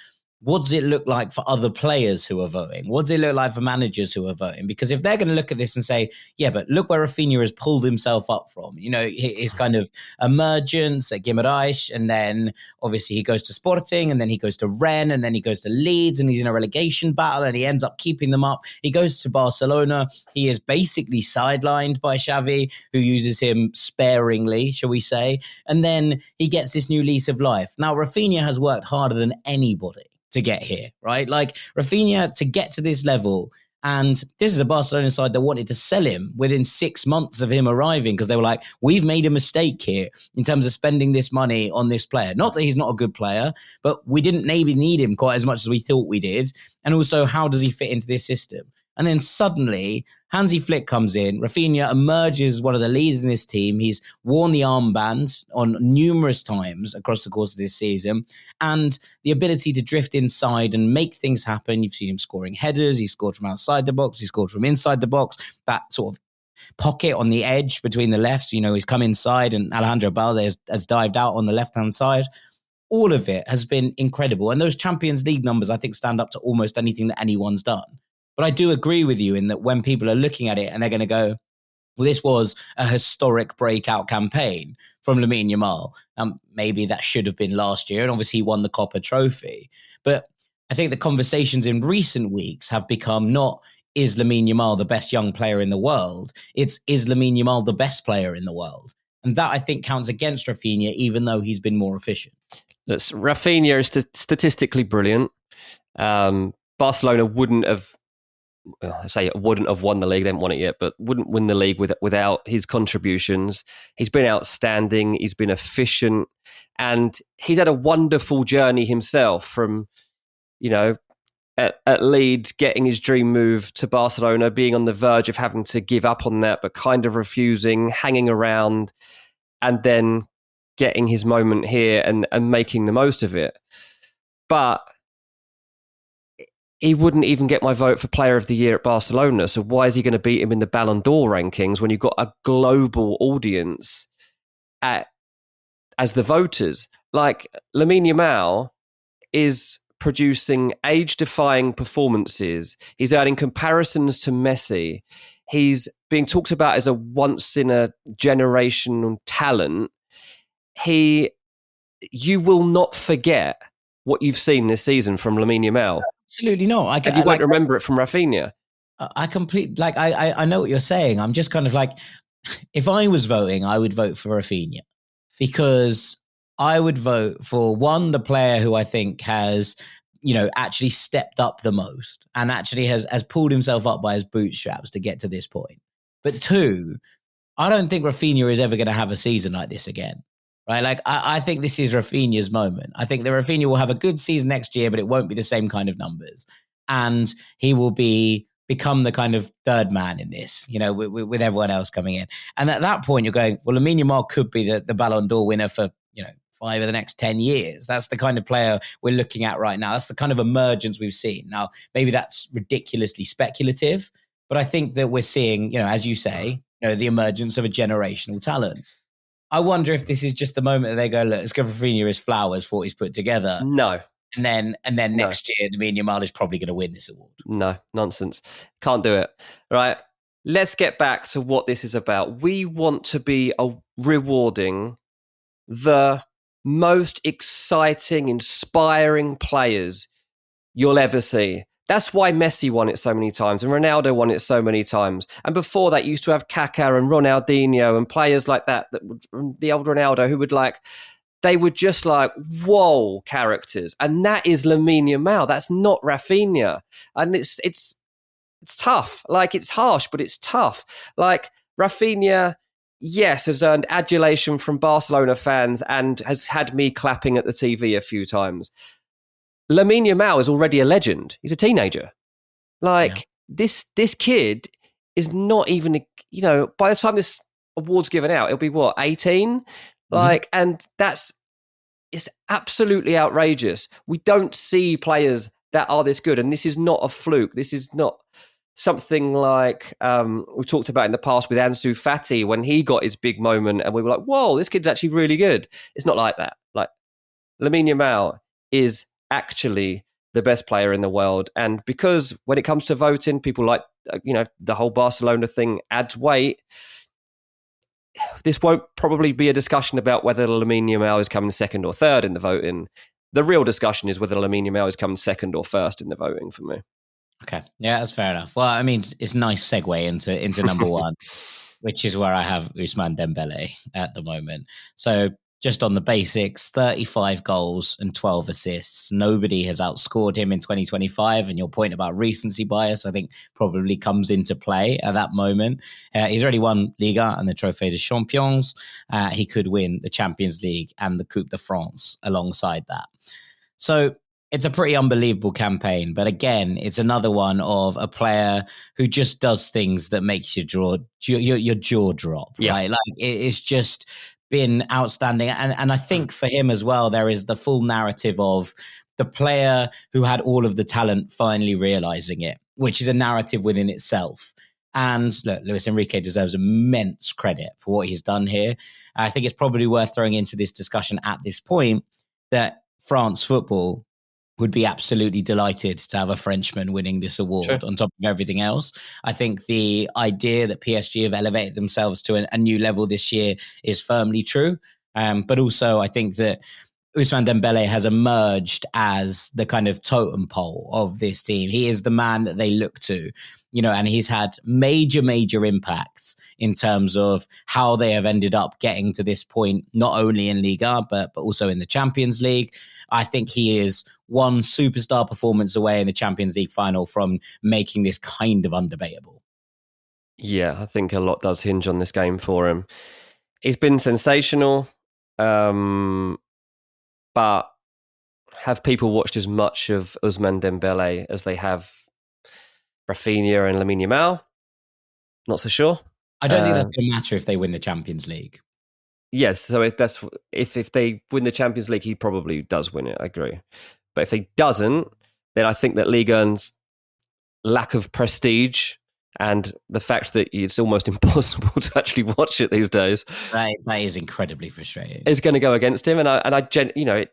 what does it look like for other players who are voting? What does it look like for managers who are voting? Because if they're going to look at this and say, yeah, but look where Raphinha has pulled himself up from, his kind of emergence at Guimarães, and then obviously he goes to Sporting, and then he goes to Rennes, and then he goes to Leeds, and he's in a relegation battle, and he ends up keeping them up. He goes to Barcelona. He is basically sidelined by Xavi, who uses him sparingly, shall we say. And then he gets this new lease of life. Now, Raphinha has worked harder than anybody to get here, right? Like Raphinha to get to this level, and this is a Barcelona side that wanted to sell him within 6 months of him arriving, because they were like, we've made a mistake here in terms of spending this money on this player. Not that he's not a good player, but we didn't maybe need him quite as much as we thought we did. And also, how does he fit into this system? And then suddenly, Hansi Flick comes in. Raphinha emerges as one of the leaders in this team. He's worn the armband on numerous times across the course of this season. And the ability to drift inside and make things happen. You've seen him scoring headers. He scored from outside the box. He scored from inside the box. That sort of pocket on the edge between the lefts. He's come inside, and Alejandro Balde has dived out on the left-hand side. All of it has been incredible. And those Champions League numbers, I think, stand up to almost anything that anyone's done. But I do agree with you in that when people are looking at it and they're going to go, well, this was a historic breakout campaign from Lamine Yamal. Maybe that should have been last year. And obviously he won the Kopa Trophy. But I think the conversations in recent weeks have become not, is Lamine Yamal the best young player in the world? It's, is Lamine Yamal the best player in the world? And that, I think, counts against Raphinha, even though he's been more efficient. Raphinha is statistically brilliant. Barcelona wouldn't have won the league. They haven't won it yet, but wouldn't win the league without his contributions. He's been outstanding. He's been efficient, and he's had a wonderful journey himself from, at Leeds, getting his dream move to Barcelona, being on the verge of having to give up on that, but kind of refusing, hanging around, and then getting his moment here and making the most of it. But he wouldn't even get my vote for Player of the Year at Barcelona. So why is he going to beat him in the Ballon d'Or rankings when you've got a global audience as the voters? Like, Lamine Yamal is producing age-defying performances. He's earning comparisons to Messi. He's being talked about as a once-in-a-generation talent. You will not forget what you've seen this season from Lamine Yamal. Absolutely not. And you won't remember it from Raphinha. I know what you're saying. I'm just kind of like, if I was voting, I would vote for Raphinha, because I would vote for, one, the player who I think has, actually stepped up the most and actually has pulled himself up by his bootstraps to get to this point. But two, I don't think Raphinha is ever going to have a season like this again. Right? Like, I think this is Raphinha's moment. I think that Raphinha will have a good season next year, but it won't be the same kind of numbers. And he will become the kind of third man in this, with everyone else coming in. And at that point, you're going, well, Lamine Yamal could be the Ballon d'Or winner for, 5 of the next 10 years. That's the kind of player we're looking at right now. That's the kind of emergence we've seen. Now, maybe that's ridiculously speculative, but I think that we're seeing, as you say, the emergence of a generational talent. I wonder if this is just the moment that they go, look, let's give Raphinha his flowers for what he's put together. No. And then next year, Lamine Yamal is probably going to win this award. No, nonsense. Can't do it. Right. Let's get back to what this is about. We want to be rewarding the most exciting, inspiring players you'll ever see. That's why Messi won it so many times and Ronaldo won it so many times. And before that, you used to have Kaká and Ronaldinho and players like that the old Ronaldo who would they were just whoa characters. And that is Lamine Yamal. That's not Raphinha. And it's tough. It's harsh, but it's tough. Raphinha, yes, has earned adulation from Barcelona fans and has had me clapping at the TV a few times. Lamine Yamal is already a legend. He's a teenager. This kid is not even, by the time this award's given out, it'll be 18? And it's absolutely outrageous. We don't see players that are this good. And this is not a fluke. This is not something we talked about in the past with Ansu Fati when he got his big moment and we were like, whoa, this kid's actually really good. It's not like that. Lamine Yamal is actually the best player in the world. And because when it comes to voting, people the whole Barcelona thing adds weight. This won't probably be a discussion about whether Lamine Yamal is coming second or third in the voting. The real discussion is whether Lamine Yamal is coming second or first in the voting for me. Okay. Yeah, that's fair enough. Well, I mean, it's a nice segue into number one, which is where I have Ousmane Dembele at the moment. So just on the basics, 35 goals and 12 assists. Nobody has outscored him in 2025. And your point about recency bias, I think, probably comes into play at that moment. He's already won Liga and the Trophée des Champions. He could win the Champions League and the Coupe de France alongside that. So it's a pretty unbelievable campaign. But again, it's another one of a player who just does things that makes your jaw drop, right? It's just been outstanding. And I think for him as well, there is the full narrative of the player who had all of the talent finally realizing it, which is a narrative within itself. And look, Luis Enrique deserves immense credit for what he's done here. I think it's probably worth throwing into this discussion at this point that France football would be absolutely delighted to have a Frenchman winning this award on top of everything else. I think the idea that PSG have elevated themselves to a new level this year is firmly true. But also I think that Ousmane Dembele has emerged as the kind of totem pole of this team. He is the man that they look to, and he's had major impacts in terms of how they have ended up getting to this point, not only in Liga, but also in the Champions League. I think he is one superstar performance away in the Champions League final from making this kind of undebatable. Yeah, I think a lot does hinge on this game for him. He's been sensational, but have people watched as much of Ousmane Dembele as they have Raphinha and Lamine Yamal? Not so sure. I don't think that's going to matter if they win the Champions League. Yes, so if they win the Champions League, he probably does win it, I agree. But if he doesn't, then I think that Ligue 1's lack of prestige and the fact that it's almost impossible to actually watch it these days. That is incredibly frustrating. Is going to go against him, and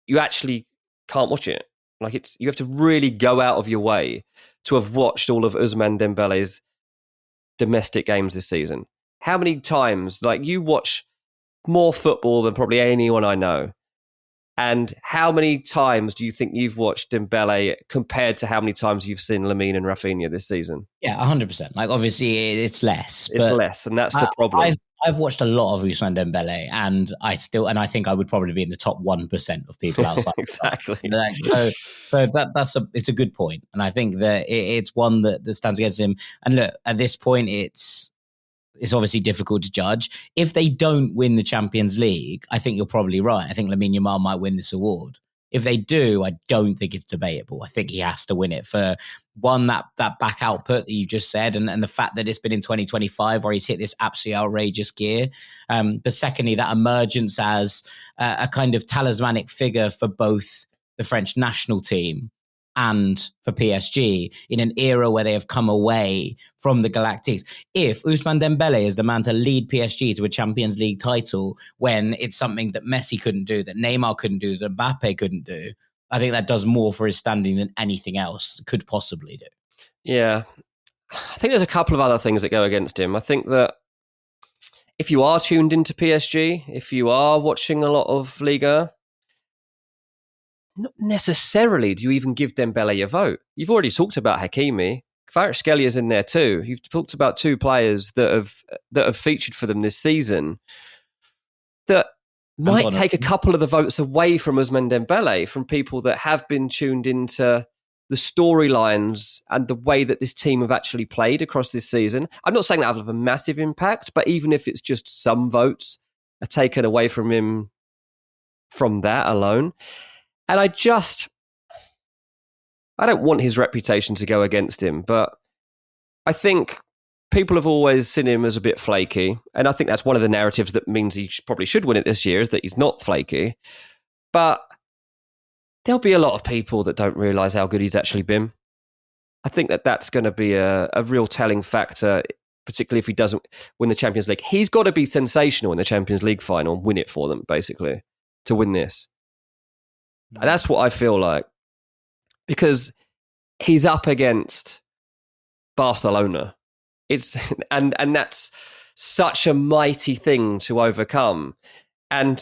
you actually can't watch it. Like you have to really go out of your way to have watched all of Ousmane Dembele's domestic games this season. How many times, like you watch more football than probably anyone I know. And how many times do you think you've watched Dembele compared to how many times you've seen Lamine and Raphinha this season? Yeah, 100%. Like, obviously, it's less. It's less, and that's the problem. I've watched a lot of Ousmane Dembele, and I think I would probably be in the top 1% of people outside. Exactly. It's a good point, and I think that it's one that stands against him. And look, at this point, it's obviously difficult to judge. If they don't win the Champions League, I think you're probably right. I think Lamine Yamal might win this award. If they do, I don't think it's debatable. I think he has to win it for one, that back output that you just said, and the fact that it's been in 2025 where he's hit this absolutely outrageous gear. But secondly, that emergence as a kind of talismanic figure for both the French national team and for PSG in an era where they have come away from the Galactics. If Ousmane Dembele is the man to lead PSG to a Champions League title when it's something that Messi couldn't do, that Neymar couldn't do, that Mbappé couldn't do, I think that does more for his standing than anything else could possibly do. Yeah. I think there's a couple of other things that go against him. I think that if you are tuned into PSG, if you are watching a lot of Liga, not necessarily do you even give Dembele a vote. You've already talked about Hakimi. Kvaratskhelia in there too. You've talked about two players that have featured for them this season that might take a couple of the votes away from Ousmane Dembele, from people that have been tuned into the storylines and the way that this team have actually played across this season. I'm not saying that will have a massive impact, but even if it's just some votes are taken away from him from that alone. And I don't want his reputation to go against him, but I think people have always seen him as a bit flaky. And I think that's one of the narratives that means he probably should win it this year, is that he's not flaky. But there'll be a lot of people that don't realise how good he's actually been. I think that's going to be a real telling factor, particularly if he doesn't win the Champions League. He's got to be sensational in the Champions League final and win it for them, basically, to win this. And that's what I feel like, because he's up against Barcelona. And that's such a mighty thing to overcome. And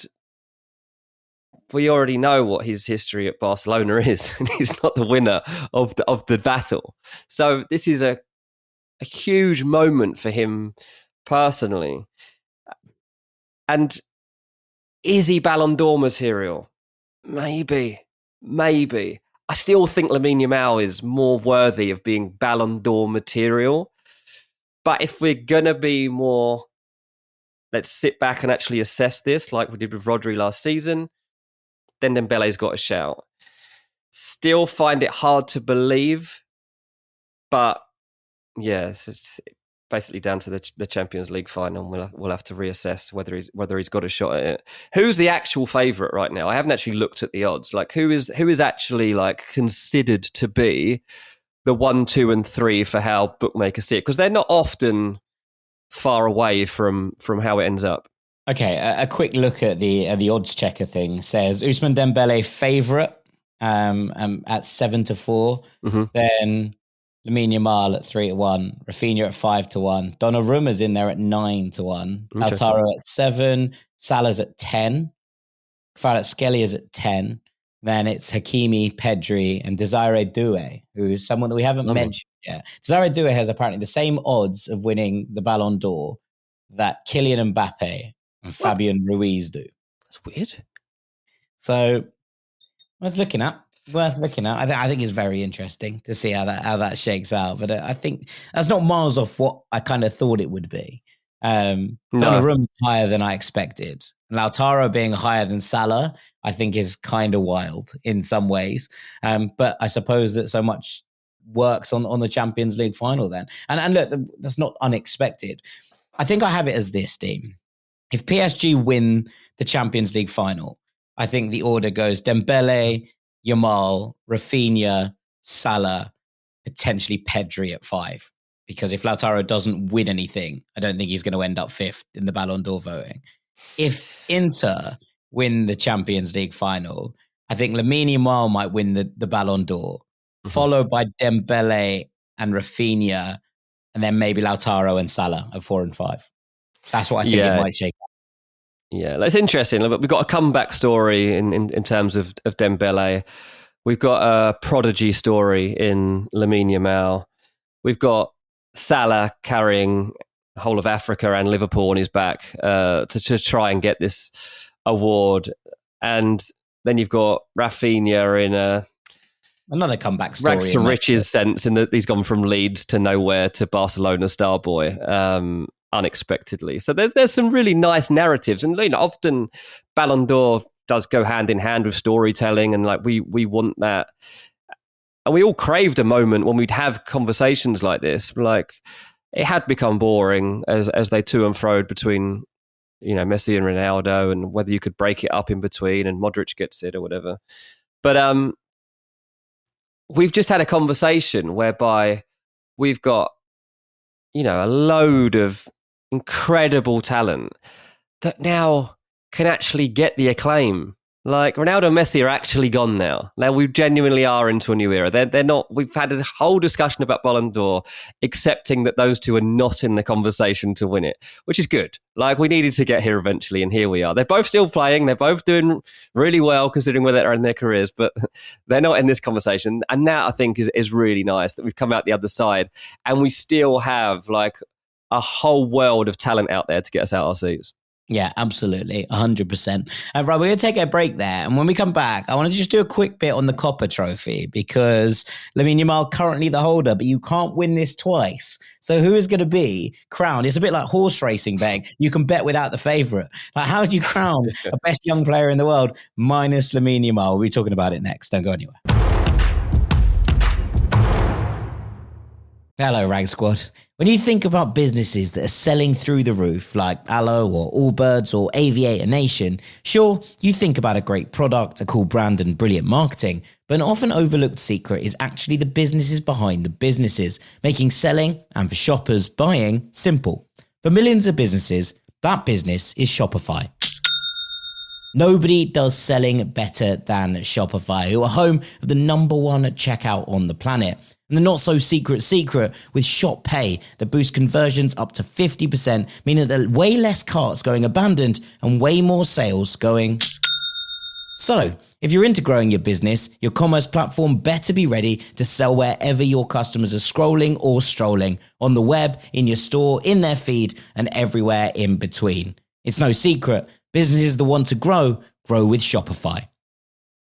we already know what his history at Barcelona is. He's not the winner of the battle. So this is a huge moment for him personally. And is he Ballon d'Or material? Maybe. I still think Lamine Yamal is more worthy of being Ballon d'Or material. But if we're going to be more, let's sit back and actually assess this like we did with Rodri last season, then Dembele's got a shout. Still find it hard to believe. But yeah, it's basically down to the Champions League final. We'll have to reassess whether he's got a shot at it. Who's the actual favourite right now? I haven't actually looked at the odds. Like who is actually like considered to be the 1, 2, and 3 for how bookmakers see it? Because they're not often far away from how it ends up. Okay, a quick look at the odds checker thing says Ousmane Dembele favourite at 7-4. Mm-hmm. Then Lamine Yamal at 3-1, Raphinha at 5-1, Donnarumma's in there at 9-1, Lautaro at 7, Salah's at 10, Kvaratskhelia at 10. Then it's Hakimi, Pedri, and Desiree Doué, who's someone that we haven't mentioned yet. Desiree Doué has apparently the same odds of winning the Ballon d'Or that Kylian Mbappé and Fabian Ruiz do. That's weird. So worth looking at. I think it's very interesting to see how that shakes out. But I think that's not miles off what I kind of thought it would be. Donnarumma's higher than I expected. Lautaro being higher than Salah, I think is kind of wild in some ways. But I suppose that so much works on the Champions League final then. And look, that's not unexpected. I think I have it as this, team. If PSG win the Champions League final, I think the order goes Dembele, Yamal, Raphinha, Salah, potentially Pedri at 5. Because if Lautaro doesn't win anything, I don't think he's going to end up 5th in the Ballon d'Or voting. If Inter win the Champions League final, I think Lamine Yamal might win the Ballon d'Or, followed by Dembele and Raphinha, and then maybe Lautaro and Salah at 4 and 5. That's what I think it might shake up. Yeah, that's interesting. We've got a comeback story in terms of Dembele. We've got a prodigy story in Lamine Yamal. We've got Salah carrying the whole of Africa and Liverpool on his back to try and get this award. And then you've got Raphinha in another comeback story. Rags to riches sense, in that he's gone from Leeds to nowhere to Barcelona star boy unexpectedly. So there's some really nice narratives. And often Ballon d'Or does go hand in hand with storytelling, and we want that. And we all craved a moment when we'd have conversations like this. It had become boring as they to and froed between Messi and Ronaldo, and whether you could break it up in between and Modric gets it or whatever. But we've just had a conversation whereby we've got a load of incredible talent that now can actually get the acclaim. Ronaldo and Messi are actually gone now. Now we genuinely are into a new era. They're not. We've had a whole discussion about Ballon d'Or, accepting that those two are not in the conversation to win it, which is good. We needed to get here eventually, and here we are. They're both still playing. They're both doing really well considering where they are in their careers, but they're not in this conversation. And that, I think, is really nice that we've come out the other side, and we still have a whole world of talent out there to get us out our seats. Yeah, absolutely. 100%. Right, we're going to take a break there. And when we come back, I want to just do a quick bit on the Kopa Trophy, because Lamine Yamal currently the holder, but you can't win this twice. So who is going to be crowned? It's a bit like horse racing betting. You can bet without the favourite. How do you crown the best young player in the world minus Lamine Yamal? We'll be talking about it next. Don't go anywhere. Hello, Rag Squad. When you think about businesses that are selling through the roof, like Aloe or Allbirds or Aviator Nation, sure, you think about a great product, a cool brand and brilliant marketing, but an often overlooked secret is actually the businesses behind the businesses, making selling and for shoppers buying simple. For millions of businesses, that business is Shopify. Nobody does selling better than Shopify, who are home of the #1 checkout on the planet. And the not so secret with Shop Pay that boosts conversions up to 50%, meaning that there are way less carts going abandoned and way more sales going. So, if you're into growing your business, your commerce platform better be ready to sell wherever your customers are scrolling or strolling, on the web, in your store, in their feed, and everywhere in between. It's no secret, businesses that want to grow with Shopify.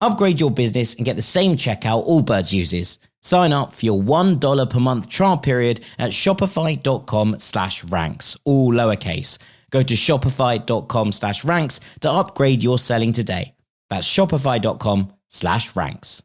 Upgrade your business and get the same checkout Allbirds uses. Sign up for your $1 per month trial period at shopify.com/ranks, all lowercase. Go to shopify.com/ranks to upgrade your selling today. That's shopify.com/ranks.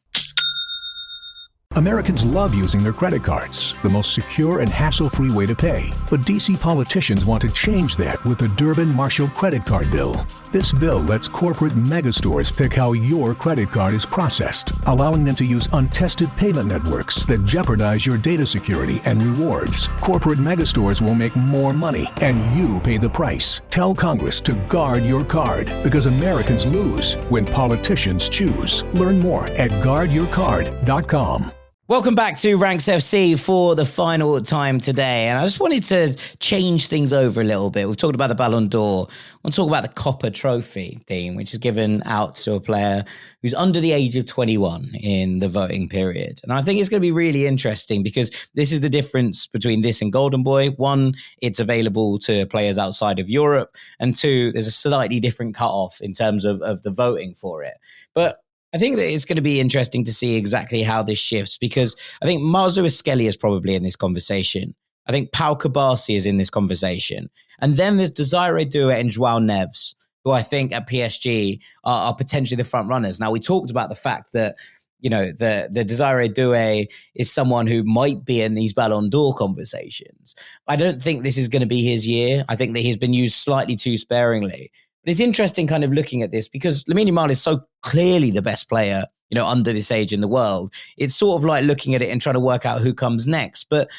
Americans love using their credit cards, the most secure and hassle-free way to pay. But DC politicians want to change that with the Durbin-Marshall credit card bill. This bill lets corporate megastores pick how your credit card is processed, allowing them to use untested payment networks that jeopardize your data security and rewards. Corporate megastores will make more money, and you pay the price. Tell Congress to guard your card, because Americans lose when politicians choose. Learn more at guardyourcard.com. Welcome back to Ranks FC for the final time today. And I just wanted to change things over a little bit. We've talked about the Ballon d'Or. I want to talk about the Kopa Trophy theme, which is given out to a player who's under the age of 21 in the voting period. And I think it's going to be really interesting, because this is the difference between this and Golden Boy. One, it's available to players outside of Europe. And two, there's a slightly different cutoff in terms of the voting for it. But I think that it's going to be interesting to see exactly how this shifts, because I think Mars Lewis-Skelly is probably in this conversation. I think Pau Kabasi is in this conversation. And then there's Desiree Doué and Joao Neves, who I think at PSG are potentially the front runners. Now, we talked about the fact that, the Desiree Doué is someone who might be in these Ballon d'Or conversations. I don't think this is going to be his year. I think that he's been used slightly too sparingly. But it's interesting kind of looking at this, because Lamine Yamal is so clearly the best player, under this age in the world. It's sort of like looking at it and trying to work out who comes next. But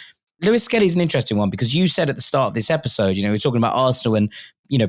Lewis-Skelly is an interesting one, because you said at the start of this episode, we're talking about Arsenal and,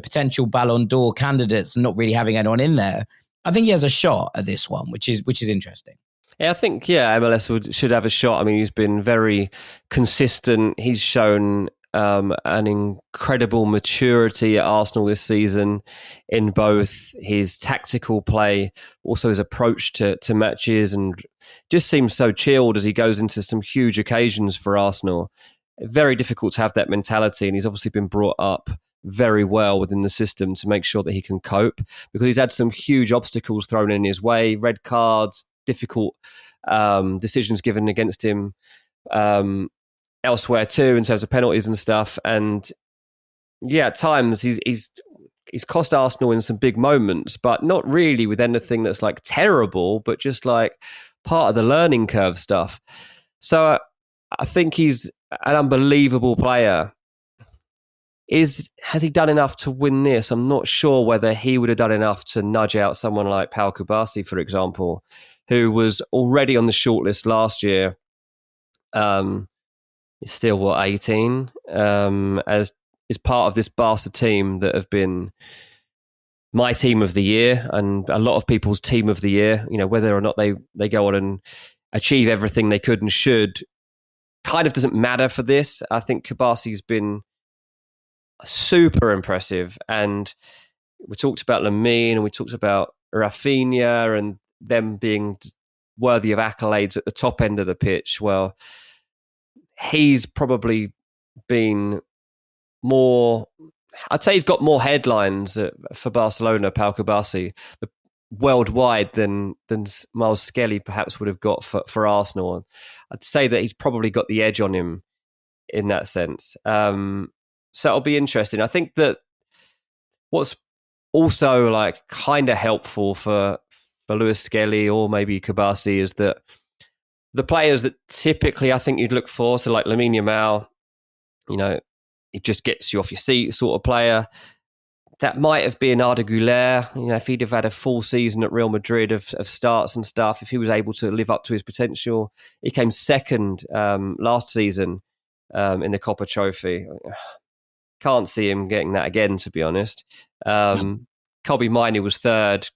potential Ballon d'Or candidates and not really having anyone in there. I think he has a shot at this one, which is interesting. Yeah, I think, MLS should have a shot. I mean, he's been very consistent. He's shown an incredible maturity at Arsenal this season in both his tactical play, also his approach to matches, and just seems so chilled as he goes into some huge occasions for Arsenal. Very difficult to have that mentality, and he's obviously been brought up very well within the system to make sure that he can cope, because he's had some huge obstacles thrown in his way, red cards, difficult decisions given against him elsewhere too, in terms of penalties and stuff. And yeah, at times he's cost Arsenal in some big moments, but not really with anything that's like terrible, but just like part of the learning curve stuff. So I think he's an unbelievable player. Has he done enough to win this? I'm not sure whether he would have done enough to nudge out someone like Pau Kubasi, for example, who was already on the shortlist last year. He's still, 18? As is part of this Barca team that have been my team of the year and a lot of people's team of the year. You know, whether or not they go on and achieve everything they could and should kind of doesn't matter for this. I think Kubasi's been super impressive. And we talked about Lamine and we talked about Raphinha and them being worthy of accolades at the top end of the pitch. Well, he's probably been more, I'd say he's got more headlines for Barcelona, Pau Kubasi, worldwide than Miles Skelly perhaps would have got for Arsenal. I'd say that he's probably got the edge on him in that sense. So it'll be interesting. I think that what's also like kind of helpful for Lewis Skelly or maybe Kubasi is that the players that typically I think you'd look for, so like Lamine Yamal, you know, it just gets you off your seat sort of player. That might have been Arda Güler, you know, if he'd have had a full season at Real Madrid of starts and stuff, if he was able to live up to his potential. He came second last season in the Kopa Trophy. Can't see him getting that again, to be honest. Kobe Mainoo was third.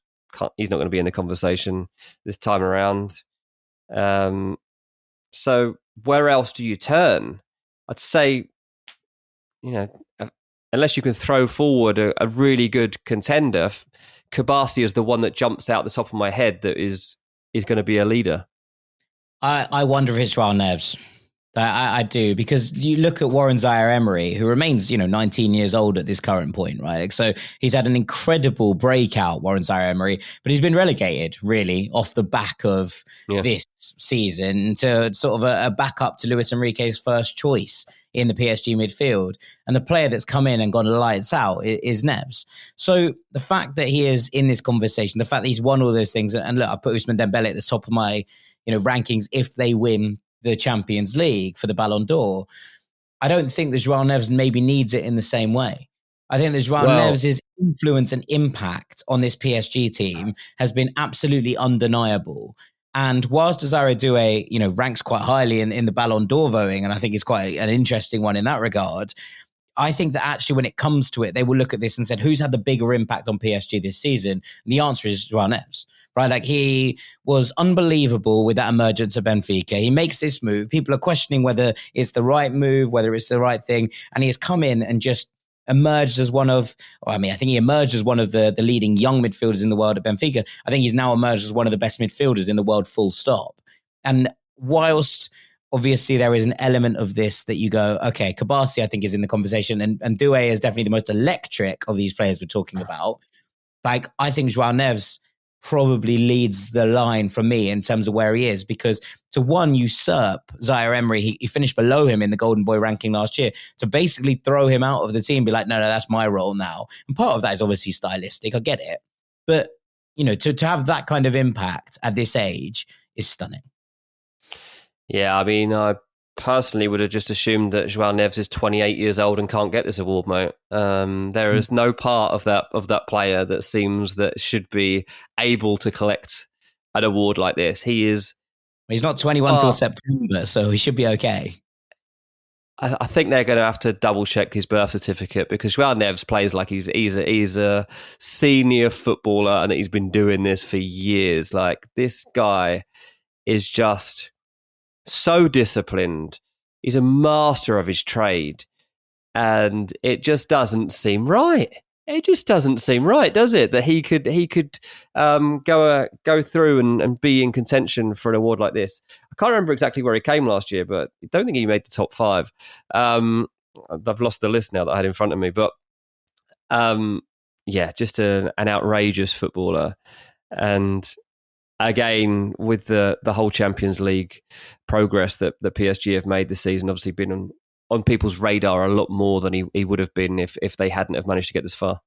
He's not going to be in the conversation this time around. So where else do you turn? I'd say, you know, unless you can throw forward a really good contender, Kubasi is the one that jumps out the top of my head that is going to be a leader. I wonder if it's Joao Neves. I do, because you look at Warren Zaire-Emery, who remains, 19 years old at this current point, right? So he's had an incredible breakout, Warren Zaire-Emery, but he's been relegated, really, off the back of this season to sort of a backup to Luis Enrique's first choice in the PSG midfield. And the player that's come in and gone lights out is Neves. So the fact that he is in this conversation, the fact that he's won all those things, and look, I put Ousmane Dembele at the top of my rankings if they win the Champions League for the Ballon d'Or. I don't think that Joao Neves maybe needs it in the same way. I think that Joao Neves' influence and impact on this PSG team has been absolutely undeniable. And whilst Desire Doué, ranks quite highly in the Ballon d'Or voting, and I think it's quite an interesting one in that regard, I think that actually when it comes to it, they will look at this and said, who's had the bigger impact on PSG this season? And the answer is Joao Neves, right? Like, he was unbelievable with that emergence at Benfica. He makes this move. People are questioning whether it's the right move, whether it's the right thing. And he has come in and just emerged as one of, I think he emerged as one of the leading young midfielders in the world at Benfica. I think he's now emerged as one of the best midfielders in the world, full stop. And whilst obviously there is an element of this that you go, okay, Kubasi, I think, is in the conversation, and Doué is definitely the most electric of these players we're talking about. Like, I think Joao Neves probably leads the line for me in terms of where he is, because to usurp Zaire-Emery, he finished below him in the Golden Boy ranking last year, to basically throw him out of the team, be like, no, that's my role now. And part of that is obviously stylistic, I get it. But, to have that kind of impact at this age is stunning. Yeah, I personally would have just assumed that Joao Neves is 28 years old and can't get this award, mate. There is no part of that player that seems that should be able to collect an award like this. He's not 21 till September, so he should be okay. I think they're going to have to double check his birth certificate, because Joao Neves plays like he's a senior footballer and that he's been doing this for years. Like, this guy is just so disciplined. He's a master of his trade, and it just doesn't seem right. It just doesn't seem right, does it? That he could go through and be in contention for an award like this. I can't remember exactly where he came last year, but I don't think he made the top 5. I've lost the list now that I had in front of me, but just an outrageous footballer. And again, with the whole Champions League progress that the PSG have made this season, obviously been on people's radar a lot more than he would have been if they hadn't have managed to get this far.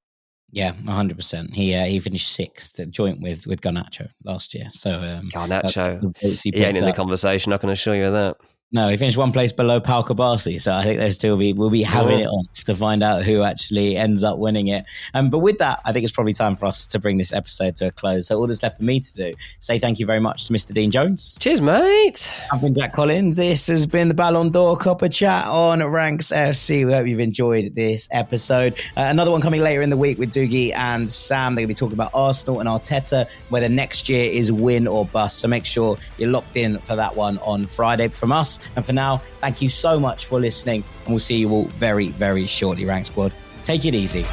Yeah, 100%. He finished 6th, joint with Garnacho last year. So Garnacho, he ain't in the conversation, I can assure you of that. No, he finished one place below Pau Kabasi, so I think we'll be having it on to find out who actually ends up winning it. But with that, I think it's probably time for us to bring this episode to a close. So all that's left for me to do, say thank you very much to Mr. Dean Jones. Cheers, mate. I've been Jack Collins. This has been the Ballon d'Or Kopa Chat on Ranks FC. We hope you've enjoyed this episode. Another one coming later in the week with Doogie and Sam. They're going to be talking about Arsenal and Arteta, whether next year is win or bust. So make sure you're locked in for that one on Friday from us. And for now, thank you so much for listening, and we'll see you all very, very shortly, Rank Squad. Take it easy.